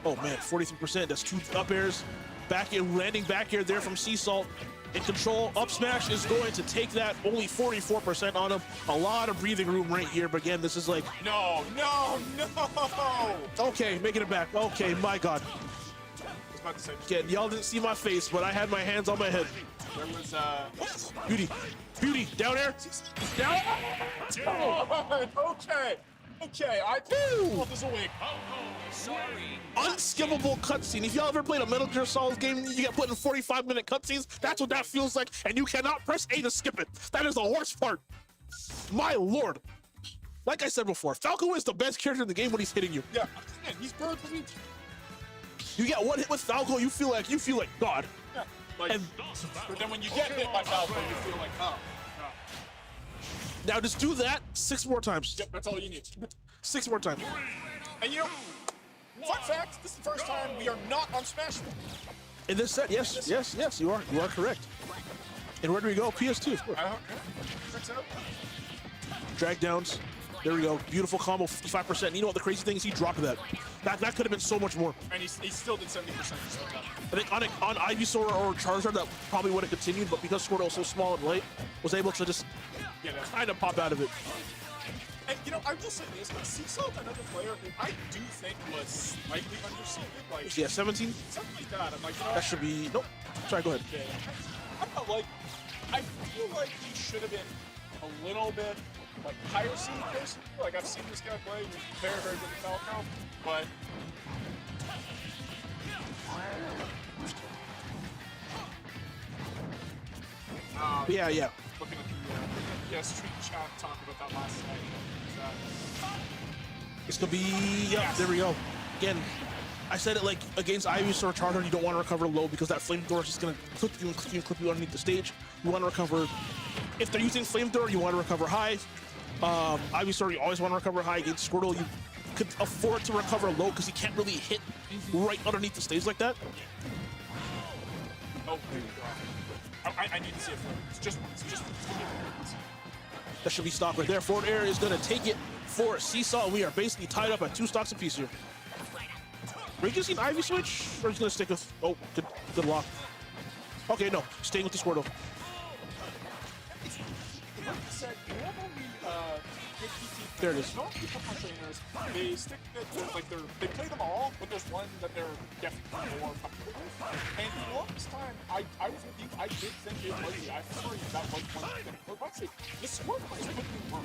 Oh man, 43%. That's 2 up airs. Back air, landing back air there from Seasalt. In control, up smash is going to take that. Only 44% on him. A lot of breathing room right here, but again, this is like... No! Okay, making it back. Okay, my God. About to say. Again, y'all didn't see my face, but I had my hands on my head. There was, Beauty, down air. Down. Okay. Okay, I pulled this away. Unskippable cutscene. If y'all ever played a Metal Gear Solid game, you get put in 45-minute cutscenes. That's what that feels like, and you cannot press A to skip it. That is the worst part. My lord. Like I said before, Falco is the best character in the game when he's hitting you. Yeah, man, he's bird for me. You get one hit with Falco, you feel like God. Yeah, like, but then when you get hit by Falco, you feel like, oh. Now just do that 6 more times. Yep, that's all you need. 6 more times. And you know, fun fact, this is the first time we are not on Smash Bros. In this set, yes, you are correct. And where do we go? PS2, of course. Drag downs. There we go. Beautiful combo, 55%. And you know what the crazy thing is? He dropped that. That could have been so much more. And he still did 70%. I think on Ivysaur or Charizard, that probably would have continued, but because Squirtle was so small and light, was able to just kind of pop out of it. And you know, I will say this, Seasalt, another player who I do think was slightly underseeded. Like, Yeah, 17? Something like that. I'm like, you know, That should be... Nope. Sorry, go ahead. Yeah. I'm not like... I feel like he should have been a little bit like higher seed personally. Like, I've seen this guy play. He's very, very good at Falco. But... Yeah. Looking at the street chat talking about that last night. It's gonna be... Yep, there we go. Again, I said it like against Ivysaur or Charizard, you don't want to recover low because that Flamethrower is just gonna clip you and clip you underneath the stage. You want to recover... If they're using Flamethrower, you want to recover high. Ivysaur, you always want to recover high. Against Squirtle, you could afford to recover low because he can't really hit right underneath the stage like that. Oh, there you go. I need to see it. It's just once. That should be stock right there. Forward air is going to take it for Seesaw. We are basically tied up at 2 stocks apiece here. Are you going to see an Ivy switch? Or is he going to stick with... Oh, good lock. Okay, no. Staying with the Squirtle. Like you said, normally, good PT There it is. Normal people trainers, they stick to, like, they play them all, but there's one that they're definitely more comfortable with. And for the longest time, I was with you, I did think it was the Ivysaur, that was one thing. But let's say, the Squirtle is putting in work.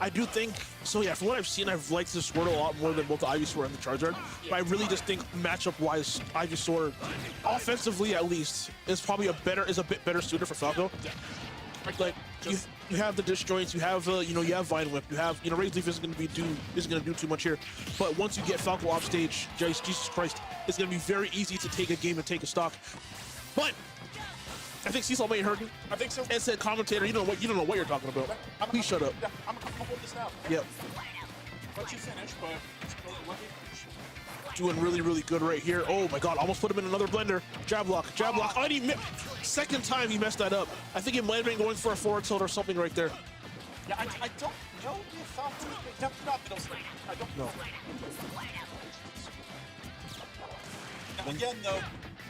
I do think, so yeah, from what I've seen, I've liked the Squirtle a lot more than both the Ivysaur and the Charizard. But I really just think matchup-wise, Ivysaur, offensively at least, is probably a bit better suited for Falco. Yeah. Like you have the disjoints, you have you have Vine Whip, you have Razor Leaf isn't gonna do too much here. But once you get Falco off stage, Jesus Christ, it's gonna be very easy to take a game and take a stock. But I think Cecil may have heard me. I think so. And said, commentator, you don't know what you're talking about. Please shut up. Yeah, I'm gonna hold this now. Yep. Let you finish, but let me finish. Doing really good right here. Oh my god, almost put him in another blender. Jab block. Oh, and he second time he messed that up. I think it might have been going for a forward tilt or something right there. Yeah, I don't know if Falco, not middle stage. I don't know. Now again though,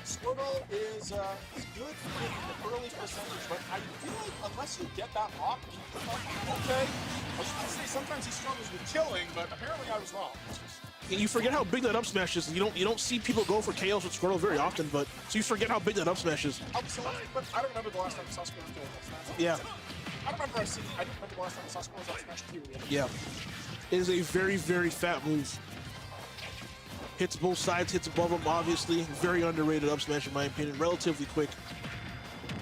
Squirtle is good in the early percentage, but I feel like unless you get that lock, okay. I was gonna say sometimes he struggles with killing, but apparently I was wrong. And you forget how big that up smash is. You don't see people go for KOs with Squirtle very often, but so you forget how big that up smash is. But I don't remember the last time I saw Squirtle kill up smash. Yeah. I don't remember the last time I saw Squirtle up smash period. Yeah. It is a very fat move. Hits both sides, hits above them, obviously. Very underrated up smash in my opinion. Relatively quick.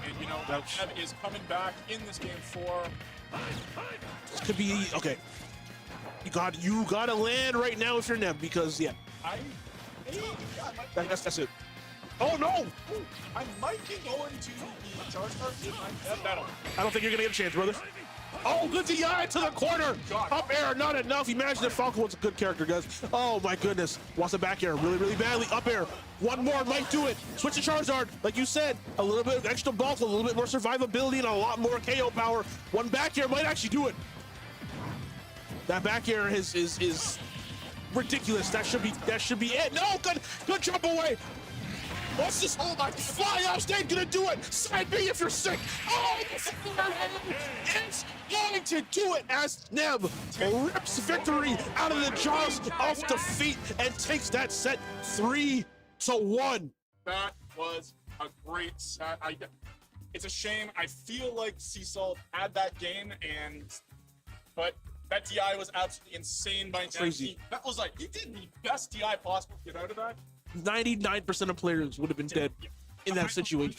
And you know, Neb is coming back in this game for... This could be okay. You gotta land right now if you're Neb because that's it. Oh no! I might be going to the charge card in my Neb battle. I don't think you're gonna get a chance, brother. Oh, good DI to the corner! Up air, not enough. Imagine if Falco was a good character, guys. Oh my goodness. Wants a back air really badly. Up air. One more might do it. Switch to Charizard. Like you said, a little bit of extra bulk, a little bit more survivability, and a lot more KO power. One back air might actually do it. That back air is ridiculous. That should be it. No, good jump away. What's this? Oh my! Fly off stage, gonna do it. Side B if you're sick. Oh, it's going to do it as Neb rips victory out of the jaws of defeat and takes that set 3-1. That was a great set. It's a shame. I feel like Seasalt had that game, but That DI was absolutely insane by Crazy. That was like, he did the best DI possible to get out of that. 99% of players would have been dead in that situation.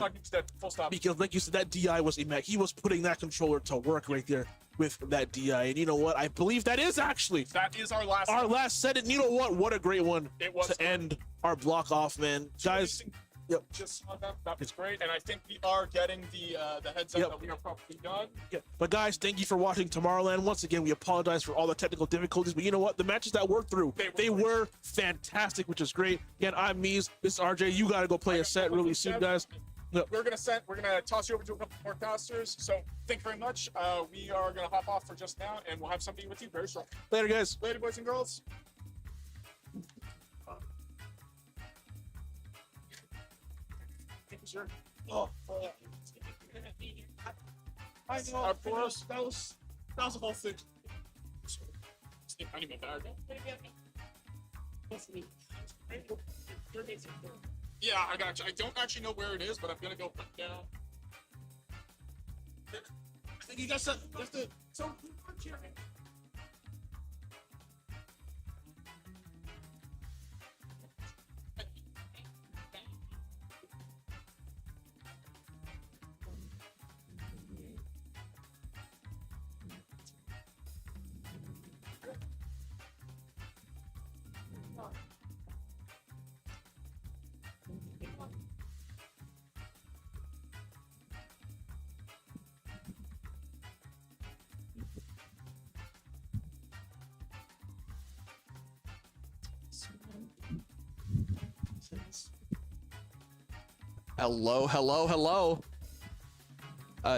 Full stop. Because, like you said, that DI was a mech. He was putting that controller to work right there with that DI. And you know what? I believe that is actually That is our last. our last set. And you know what? What a great one It was to end our block off, man. Guys, yep. Just on them. That was great, and I think we are getting the heads up Yep. that we are probably done. Yeah. But guys, thank you for watching Tomorrowland. Once again, we apologize for all the technical difficulties, but you know what? The matches that worked through, they were fantastic, which is great. Again, I'm Mies. This is RJ. You got to go play a set really soon, guys. Yep. We're gonna toss you over to a couple more casters. So thank you very much. We are gonna hop off for just now, and we'll have somebody with you very shortly. Later, guys. Later, boys and girls. Thank you, sir. Oh, I know. Of course. That was the whole thing. I need my bag. Yeah, I got you. I don't actually know where it is, but I'm gonna go put it down. I think you got some. So, Hello, hello, hello.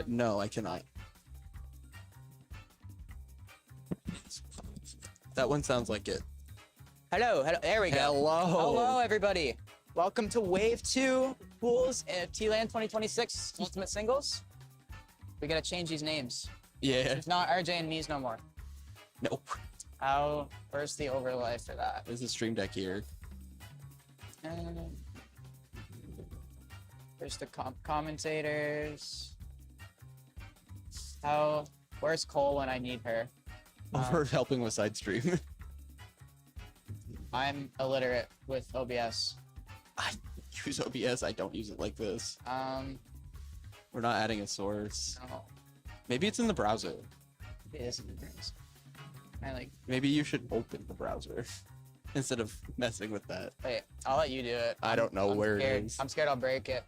No, I cannot. That one sounds like it. Hello, there we go. Hello. Hello, everybody. Welcome to Wave 2 Pools at TLAN 2026 Ultimate Singles. We gotta change these names. Yeah. It's not RJ and Mies no more. Nope. Where's the overlay for that? There's a stream deck here. There's the commentators. Where's Cole when I need her? Over helping with side stream. I'm illiterate with OBS. I use OBS. I don't use it like this. We're not adding a source. No, Maybe it's in the browser. it isn't. Maybe you should open the browser instead of messing with that. Wait, I'll let you do it. I don't know I'm where scared. it is. I'm scared I'll break it.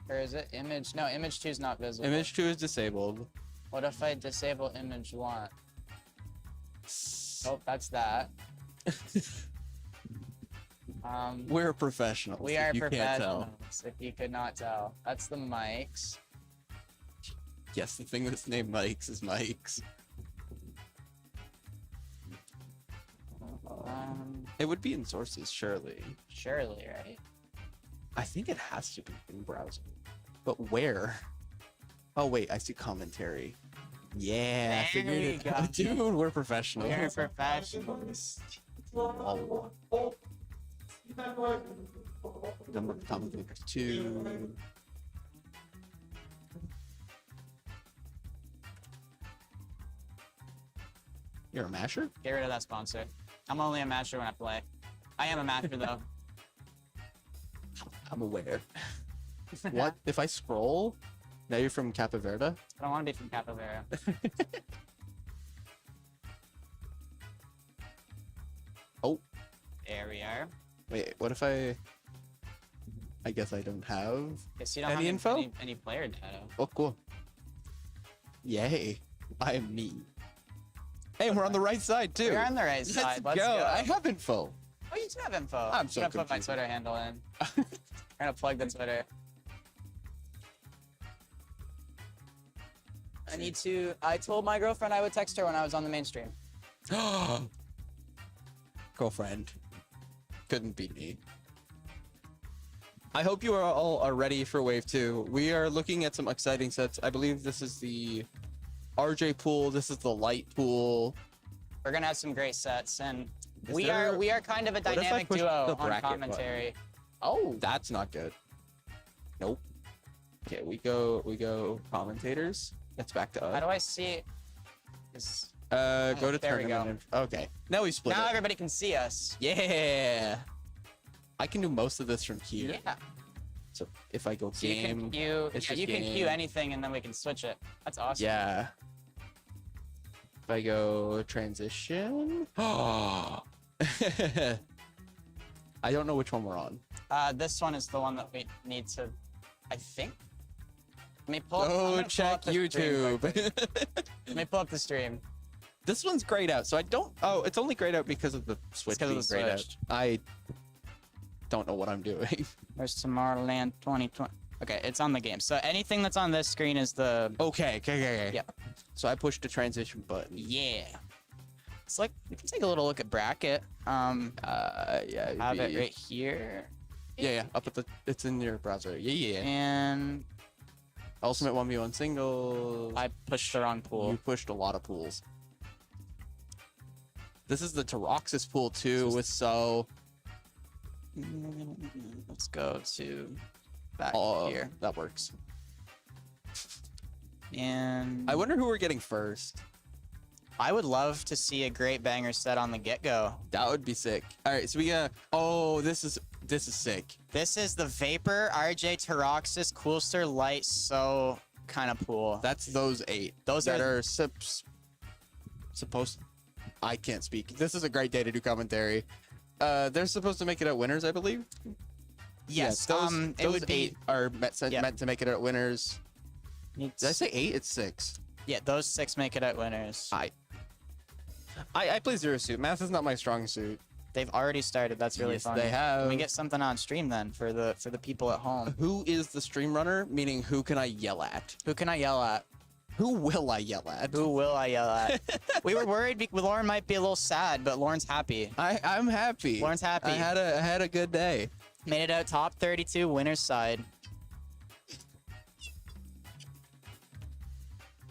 Or is it image? No, image 2 is not visible. Image 2 is disabled. What if I disable image 1? Nope, that's that. We're professionals. We if are you can't tell. professionals, if you could not tell. That's the mics. Yes, the thing that's named Mike's is Mike's. It would be in sources, surely. Surely, right? I think it has to be in browser. But where? Oh wait, I see commentary. Yeah, I There figured we it go. out. Dude, we're professionals. We are professionals. Oh. Number of commentators 2. You're a masher? Get rid of that sponsor. I'm only a master when I play. I am a master though. I'm aware. What? If I scroll, now you're from Capo Verde? I don't want to be from Capivara. Oh, There we are. wait, what if I guess I don't have... Guess you don't Any have info? any player data. Oh, cool. Yay. I am me. Hey, we're on the right side, too. We're on the right Let's side. go. Let's go. I have info. Oh, you do have info. I'm so gonna put my confused. Twitter handle in. I'm gonna plug the Twitter. I told my girlfriend I would text her when I was on the main stream. Girlfriend. Couldn't beat me. I hope you all are ready for Wave 2. We are looking at some exciting sets. I believe this is the RJ pool. This is the light pool. We're gonna have some great sets, and Is we there- are kind of a if I dynamic push duo the on bracket commentary. Oh, that's not good. Nope. Okay, we go commentators. It's back to How us. do I see? This... Go to there we tournament. Okay. Now we split Now it. everybody can see us. Yeah. I can do most of this from here. Yeah. So if I go So you game, can queue. it's Yeah, just you can queue game. anything, and then we can switch it. That's awesome. yeah. If I go transition, I don't know which one we're on. This one is the one that we need to. I think. Let me pull. I'm Go gonna pull check up the stream quickly. YouTube. Let me pull up the stream. This one's grayed out, so I don't. Oh, it's only grayed out because of the switch 'cause of being the grayed out. switch. I don't know what I'm doing. There's TomorrowLAN 2020. Okay, it's on the game. So anything that's on this screen is the. Okay. Yeah. So I pushed the transition button. Yeah. It's like we can take a little look at bracket. Yeah. it'd Have it be- right here, Yeah. Up at the. It's in your browser. Yeah. and Ultimate 1v1 singles. I pushed the wrong pool. You pushed a lot of pools. This is the Taroxis pool too, with so. Let's go to back Oh, here, that works. and I wonder who we're getting first. I would love to see a great banger set on the get-go. That would be sick. All right, so we got. Oh, this is sick. This is the Vapor, RJ, Taroxis, Coolster, Light, So kind of pool. That's those 8. Those that are- are supposed. I can't speak. This is a great day to do commentary. They're supposed to make it at winners, I believe. Yes, Yeah, it those would be 8 are Yeah. meant to make it at winners. needs- Did I say 8? It's 6. Yeah, those 6 make it at winners. I play Zero Suit. Math is not my strong suit. They've already started. That's really Yes, fun. they have. Can we get something on stream then for the people at home? Who is the stream runner? Meaning, who can I yell at? Who can I yell at? Who will I yell at? Who will I yell at? We were worried Lauren might be a little sad, but Lauren's happy. I'm happy. Lauren's happy. I had a good day. Made it out top 32, winner's side.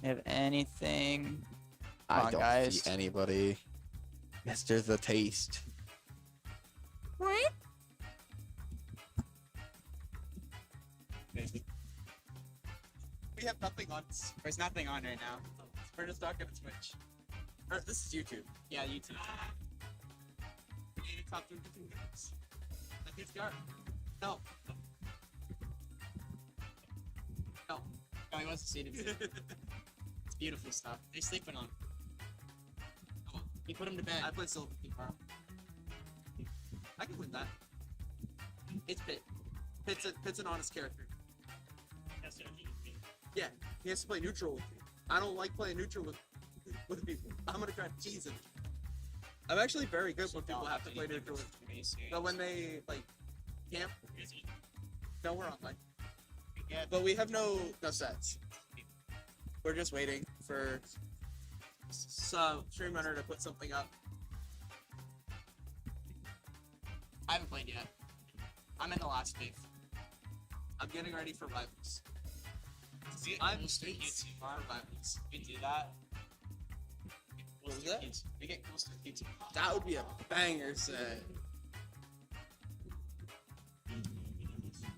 You have anything? Come I on, don't guys. see anybody. Mr. The Taste. We have nothing on. There's nothing on right now. We're just talking to Twitch. Or, this is YouTube. Yeah, YouTube. We need to talk to YouTube guys. Like it's Gar. No. No. No, he wants to see it. It's beautiful stuff. They're sleeping on. Come on. You put him to bed. I play Silver tomorrow. I can win that. It's Pitt. Pitt's an honest character. Yeah, he has to play neutral with me. I don't like playing neutral with people. I'm gonna try to tease him. I'm actually very good when people have to play neutral with me. But when they like camp, no, we're online. But we have no sets. We're just waiting for some stream runner to put something up. I haven't played yet. I'm in the last wave. I'm getting ready for rivals. I'm YouTube for rivals. We do that. What was that? We get close to YouTube. That would be a banger set.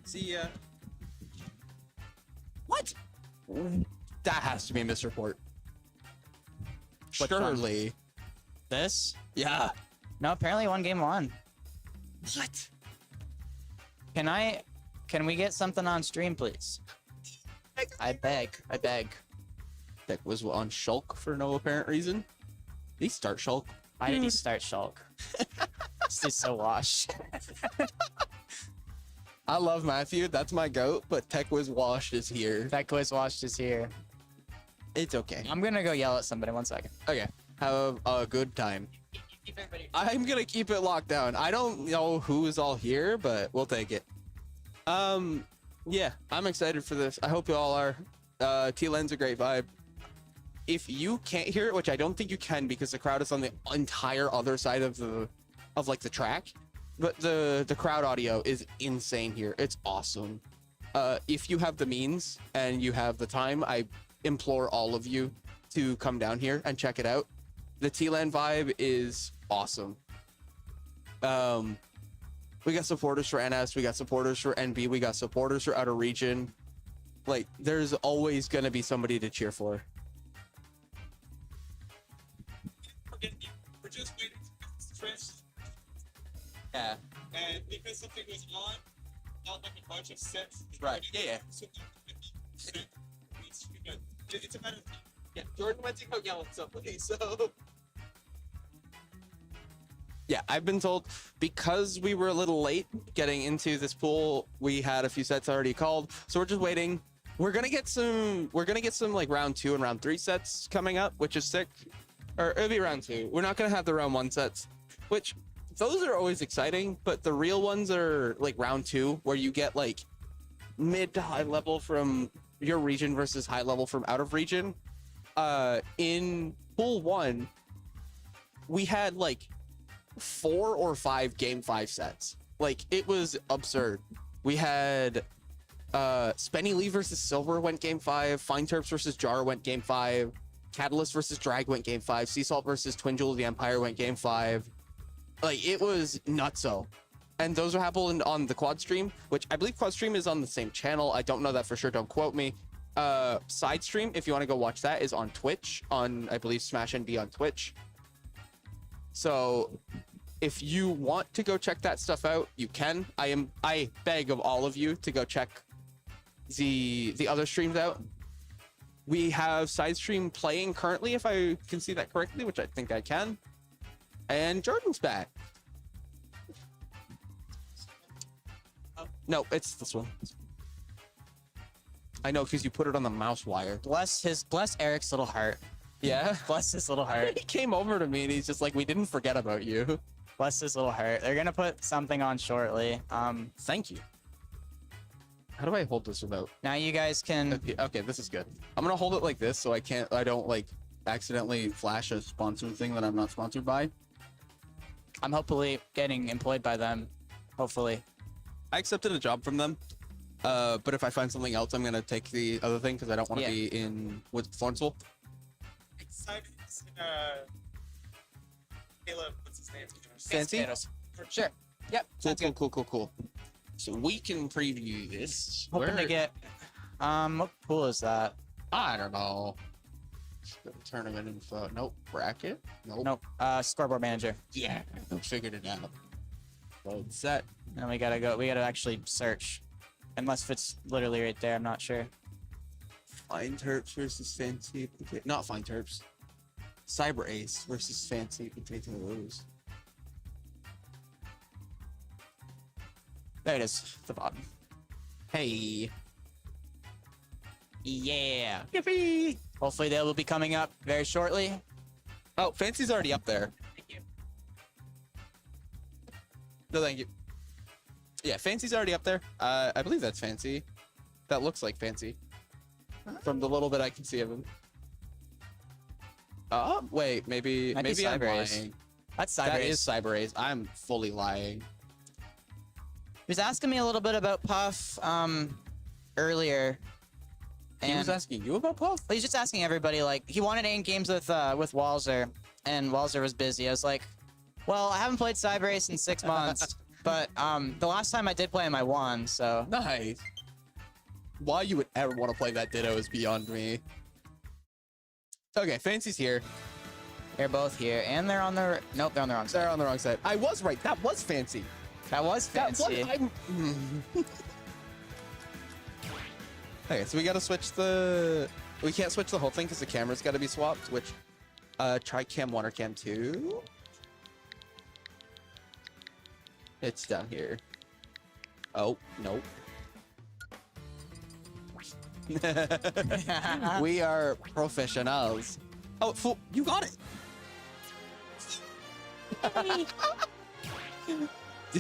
See ya. What? That has to be a misreport. Which one? Surely. This? Yeah. No, apparently 1-1. What? Can we get something on stream, please? I beg. That was on Shulk for no apparent reason. Did he start Shulk? Why did he start Shulk? This is so washed. I love Matthew. That's my goat. But Tech was washed is here. That quiz washed is here. It's okay. I'm gonna go yell at somebody. 1 second. Okay. Have a good time. Keep everybody. I'm gonna keep it locked down. I don't know who's all here, but we'll take it. Yeah, I'm excited for this. I hope you all are. T-Len's a great vibe. If you can't hear it, which I don't think you can because the crowd is on the entire other side of the track, but the crowd audio is insane here. It's awesome. If you have the means and you have the time, I implore all of you to come down here and check it out. The T-Lan vibe is awesome. We got supporters for NS, we got supporters for NB, we got supporters for Outer Region. Like, there's always gonna be somebody to cheer for. We're just waiting for this twist. Yeah. And because something was on, not like a bunch of sets. Right. Yeah. So it's a matter of yeah. Jordan went to go yell at somebody, so Yeah, I've been told because we were a little late getting into this pool, we had a few sets already called, so we're just waiting. We're gonna get some like round 2 and round 3 sets coming up, which is sick. Or it'll be round 2. We're not gonna have the round 1 sets, which those are always exciting, but the real ones are like round 2, where you get like mid to high level from your region versus high level from out of region. In pool 1, we had like 4 or 5 game 5 sets. Like, it was absurd. We had Spenny Lee versus Silver went game 5, Fine Terps versus Jar went game 5, Catalyst versus Drag went game 5, Sea Salt versus Twin Jewel of the Empire went game 5. Like, it was nutso. And those are happening on the quad stream, which I believe quad stream is on the same channel. I don't know that for sure, don't quote me. Side stream, if you want to go watch that, is on Twitch, on I believe Smash NB on Twitch. So if you want to go check that stuff out, you can. I beg of all of you to go check the other streams out. We have side stream playing currently, if I can see that correctly, which I think I can. And Jordan's back. No, it's this one. I know, because you put it on the mouse wire. Bless Eric's little heart. Yeah. Bless his little heart. He came over to me and he's just like, we didn't forget about you. Bless his little heart. They're gonna put something on shortly. Thank you. How do I hold this without? Now you guys can. Okay, this is good. I'm gonna hold it like this so I don't like accidentally flash a sponsored thing that I'm not sponsored by. I'm hopefully getting employed by them. Hopefully. I accepted a job from them. But if I find something else, I'm gonna take the other thing because I don't want to be in with Thornsville. excited to see Caleb, what's his name? Fancy? Potatoes. Sure. Yep. Sounds good. Cool. So we can preview this. Hoping to get. What pool is that? I don't know. Tournament info. Nope. Bracket. Nope. Scoreboard manager. Yeah. I figured it out. Load set. And we gotta go. We gotta actually search. Unless if it's literally right there, I'm not sure. Fine Terps versus Fancy Potato. Not Fine Terps. Cyber Ace versus Fancy Potato Rose. There it is. The bottom. Hey. Yeah. Yippee! Hopefully they will be coming up very shortly. Oh, Fancy's already up there. Thank you. No, thank you. Yeah, Fancy's already up there. I believe that's Fancy. That looks like Fancy. From the little bit I can see of him. Wait, maybe Might be I'm Cyber Ace. lying. That's That Cyber is Ace. Cyber Ace. I'm fully lying. He was asking me a little bit about Puff earlier. He was asking you about Puff? He's just asking everybody, like, he wanted to end games with Walzer, and Walzer was busy. I was like, well, I haven't played Cyber Ace in 6 months, but the last time I did play him, I won, so. Nice. Why you would ever want to play that Ditto is beyond me. Okay, Fancy's here. They're both here, and they're on the, nope, they're on the wrong side. They're on the wrong side. I was right. That was Fancy. That was Fancy. Okay, so we gotta switch the... We can't switch the whole thing because the camera's gotta be swapped, which... try cam 1 or cam 2. It's down here. Oh, nope. We are professionals. Oh, fool, you got it!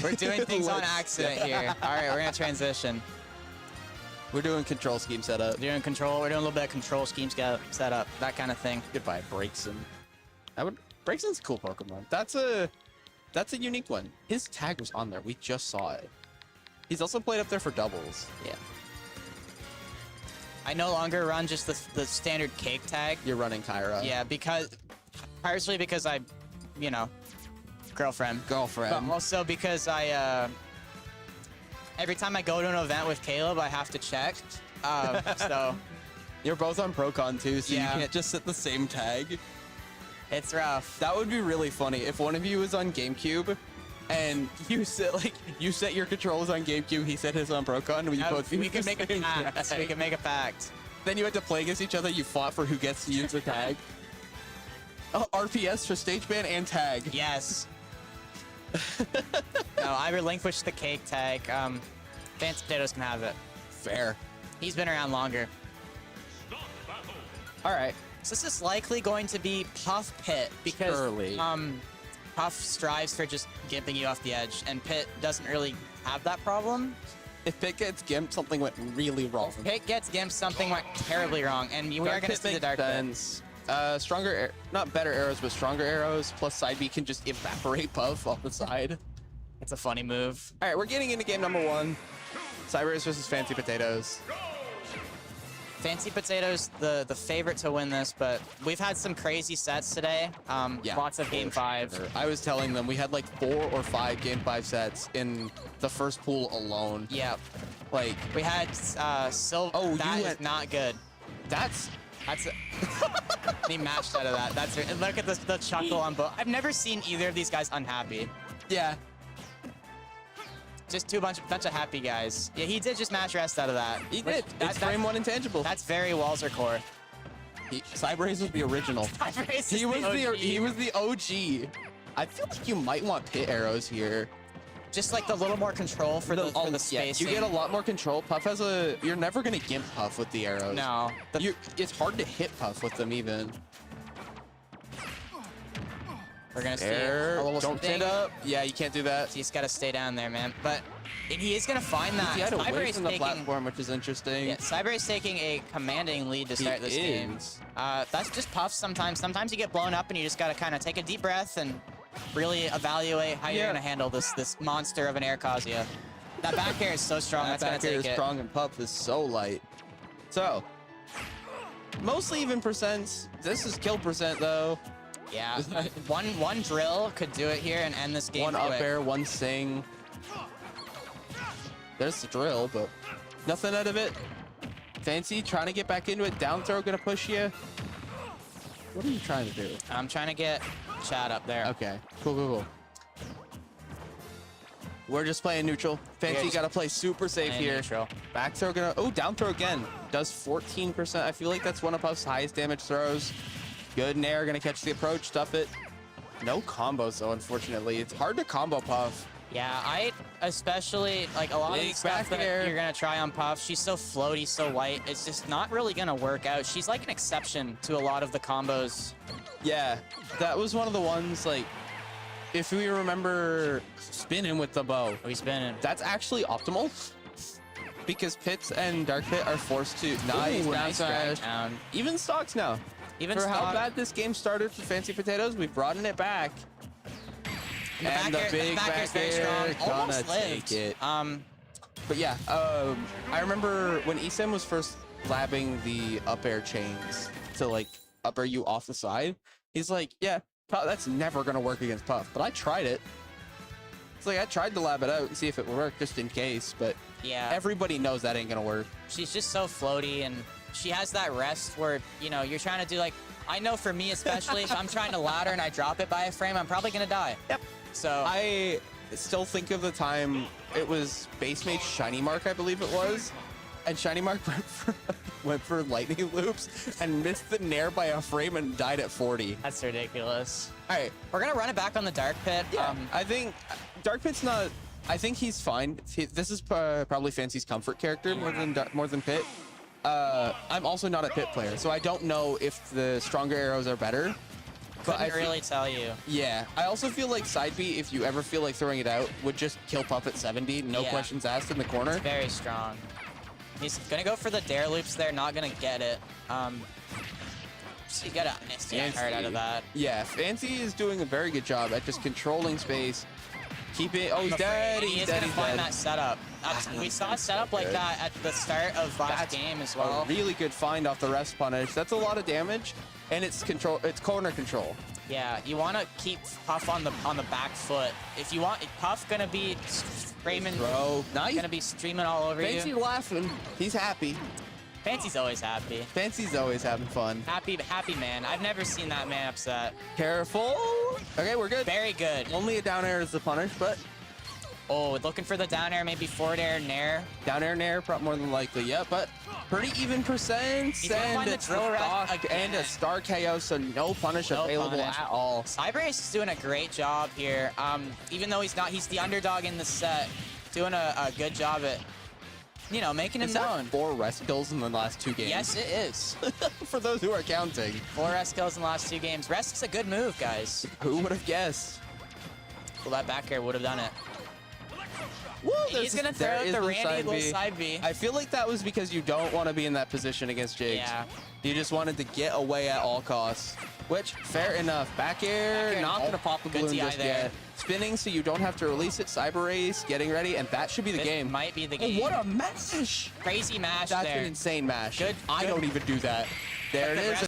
We're doing things on accident here. All right, we're gonna transition. We're doing control scheme setup. We're doing control. We're doing a little bit of control scheme setup, that kind of thing. Goodbye, Braixen. Braixen's a cool Pokemon. That's a unique one. His tag was on there. We just saw it. He's also played up there for doubles. Yeah. I no longer run just the standard cake tag. You're running Kyra. Yeah, partially because I, girlfriend. Girlfriend. But also because I every time I go to an event with Caleb, I have to check. So You're both on Procon too, so Yeah. you can't just set the same tag. it's rough. That would be really funny if one of you was on GameCube and you set your controls on GameCube, he set his on Procon, and We could make a pact. We could make a pact. Then you had to play against each other. You fought for who gets to use the tag. Oh, RPS for stage ban and tag. Yes. No, I relinquished the cake tag. Fancy Potatoes can have it. Fair. He's been around longer. All right. So this is likely going to be Puff Pit because Surely. Puff strives for just gimping you off the edge, and Pit doesn't really have that problem. If Pit gets gimped, something went really wrong. Pit gets gimped, something went terribly wrong, and we are going to see the Dark Pit. Stronger, not better arrows, but stronger arrows plus side B can just evaporate Puff off the side. It's a funny move. All right, we're getting into game number 1. Cybers versus Fancy Potatoes. Fancy Potatoes, the favorite to win this, but we've had some crazy sets today. Lots of game 5. I was telling them we had like 4 or 5 game 5 sets in the first pool alone. Yep. Like, We had Silver. Oh, that you is had- not good. that's That's he matched out of that. That's it. And look at the chuckle on both. I've never seen either of these guys unhappy. yeah. Just bunch of happy guys. Yeah, he did just match rest out of that. He Which- did. It's frame 1 intangible. That's very Walzer core. Cybraze was the original. He was the OG. I feel like you might want pit arrows here. Just like the little more control for the Yeah, spacing. you get a lot more control. Puff has a. You're never gonna gimp Puff with the arrows. No. It's hard to hit Puff with them even. We're gonna see There. a little Don't sting. stand up. Yeah, you can't do that. He's got to stay down there, man. But he is gonna find that. He had away Cyber is from the taking. platform, which is interesting. Yeah, Cyber is taking a commanding lead to start this game. is. That's just Puff sometimes. Sometimes you get blown up and you just gotta kind of take a deep breath and really evaluate how you're Yeah. gonna handle this monster of an air Kazuya. That back air is so strong. That That's gonna back air take is it. strong and Puff is so light. So, mostly even percents. This is kill percent though. Yeah, one drill could do it here and end this game. One up quick. air, one sing. There's the drill, but nothing out of it. Fancy trying to get back into it. Down throw gonna push you. What are you trying to do? I'm trying to get Chad up there. Okay, cool. We're just playing neutral. Fancy just gotta play super safe playing here. neutral. Back throw gonna, oh, down throw again. Does 14%. I feel like that's one of Puff's highest damage throws. Good nair, gonna catch the approach, stuff it. No combos though, unfortunately. It's hard to combo Puff. Yeah, I especially like a lot of Big the stuff back that air. you're gonna try on Puff. She's so floaty, so light. It's just not really gonna work out. She's like an exception to a lot of the combos. Yeah, that was one of the ones, like, if we remember spinning with the bow, We spinning. that's actually optimal. Because Pits and Dark Pit are forced to, nice, Ooh, down nice drag smash. down. Even stocks now. Even For how stock- bad this game started for Fancy Potatoes, we've broadened it back. And the big back air's back very air strong. Almost gonna lived. take it. But yeah, I remember when Isam was first labbing the up air chains to like up air you off the side, he's like, yeah, that's never gonna work against Puff. But I tried it. It's like I tried to lab it out and see if it would work just in case, but yeah, everybody knows that ain't gonna work. she's just so floaty, and she has that rest where you're trying to do like. I know for me especially, if I'm trying to ladder and I drop it by a frame, I'm probably gonna die. Yep. So I still think of the time it was Base Mage Shiny Mark, I believe it was. And Shiny Mark went for lightning loops and missed the nair by a frame and died at 40. that's ridiculous. All right. We're gonna run it back on the Dark Pit. I think Dark Pit's not. I think he's fine. This is probably Fancy's comfort character more than Pit. I'm also not a Pit player, so I don't know if the stronger arrows are better. But Couldn't really tell you. Yeah, I also feel like side B, if you ever feel like throwing it out, would just kill Puff at 70, no Yeah. questions asked in the corner. Very strong. He's gonna go for the dare loops there, not gonna get it. So you got a nice hard out of that. Yeah, Fancy is doing a very good job at just controlling space, Keep it. Oh, he's I'm dead. afraid he He's is dead. gonna He's find dead. that setup. We saw a setup like good. that at the start of last That's game as A well. really good find off the rest punish. That's a lot of damage, and it's control. It's corner control. Yeah, you want to keep Puff on the back foot. If you want, Puff gonna be streaming, Bro, nice. gonna be streaming all over Fancy's you. laughing. He's happy. Fancy's always happy. Fancy's always having fun. Happy man. I've never seen that man upset. Careful. Okay, we're good. Very good. Only a down air is the punish, but Oh, looking for the down air, maybe forward air, nair. down air nair, more than likely. Yeah, but pretty even percent. He's gonna find the it's drill rack stock again. and a star KO, so no punish No available punish. at all. Cybrace is doing a great job here. Even though he's the underdog in the set, doing a good job at, making him Is that known. 4 rest kills in the last 2 games? Yes, it is. For those who are counting. 4 rest kills in the last 2 games. Rest is a good move, guys. Who would have guessed? Well, that back air would have done it. Woo, He's gonna throw out the Randy little side B. I feel like that was because you don't want to be in that position against Jake. Yeah. You just wanted to get away at all costs. Which, fair enough. Back air, Back air, not oh, gonna pop the good balloon DI just there. yet. Spinning so you don't have to release it. Cyber Race, getting ready, and that should be the This game. might be the Oh, game. what a mash! Crazy mash That's there. an insane mash. Good- I good. don't even do that. There it the is. rest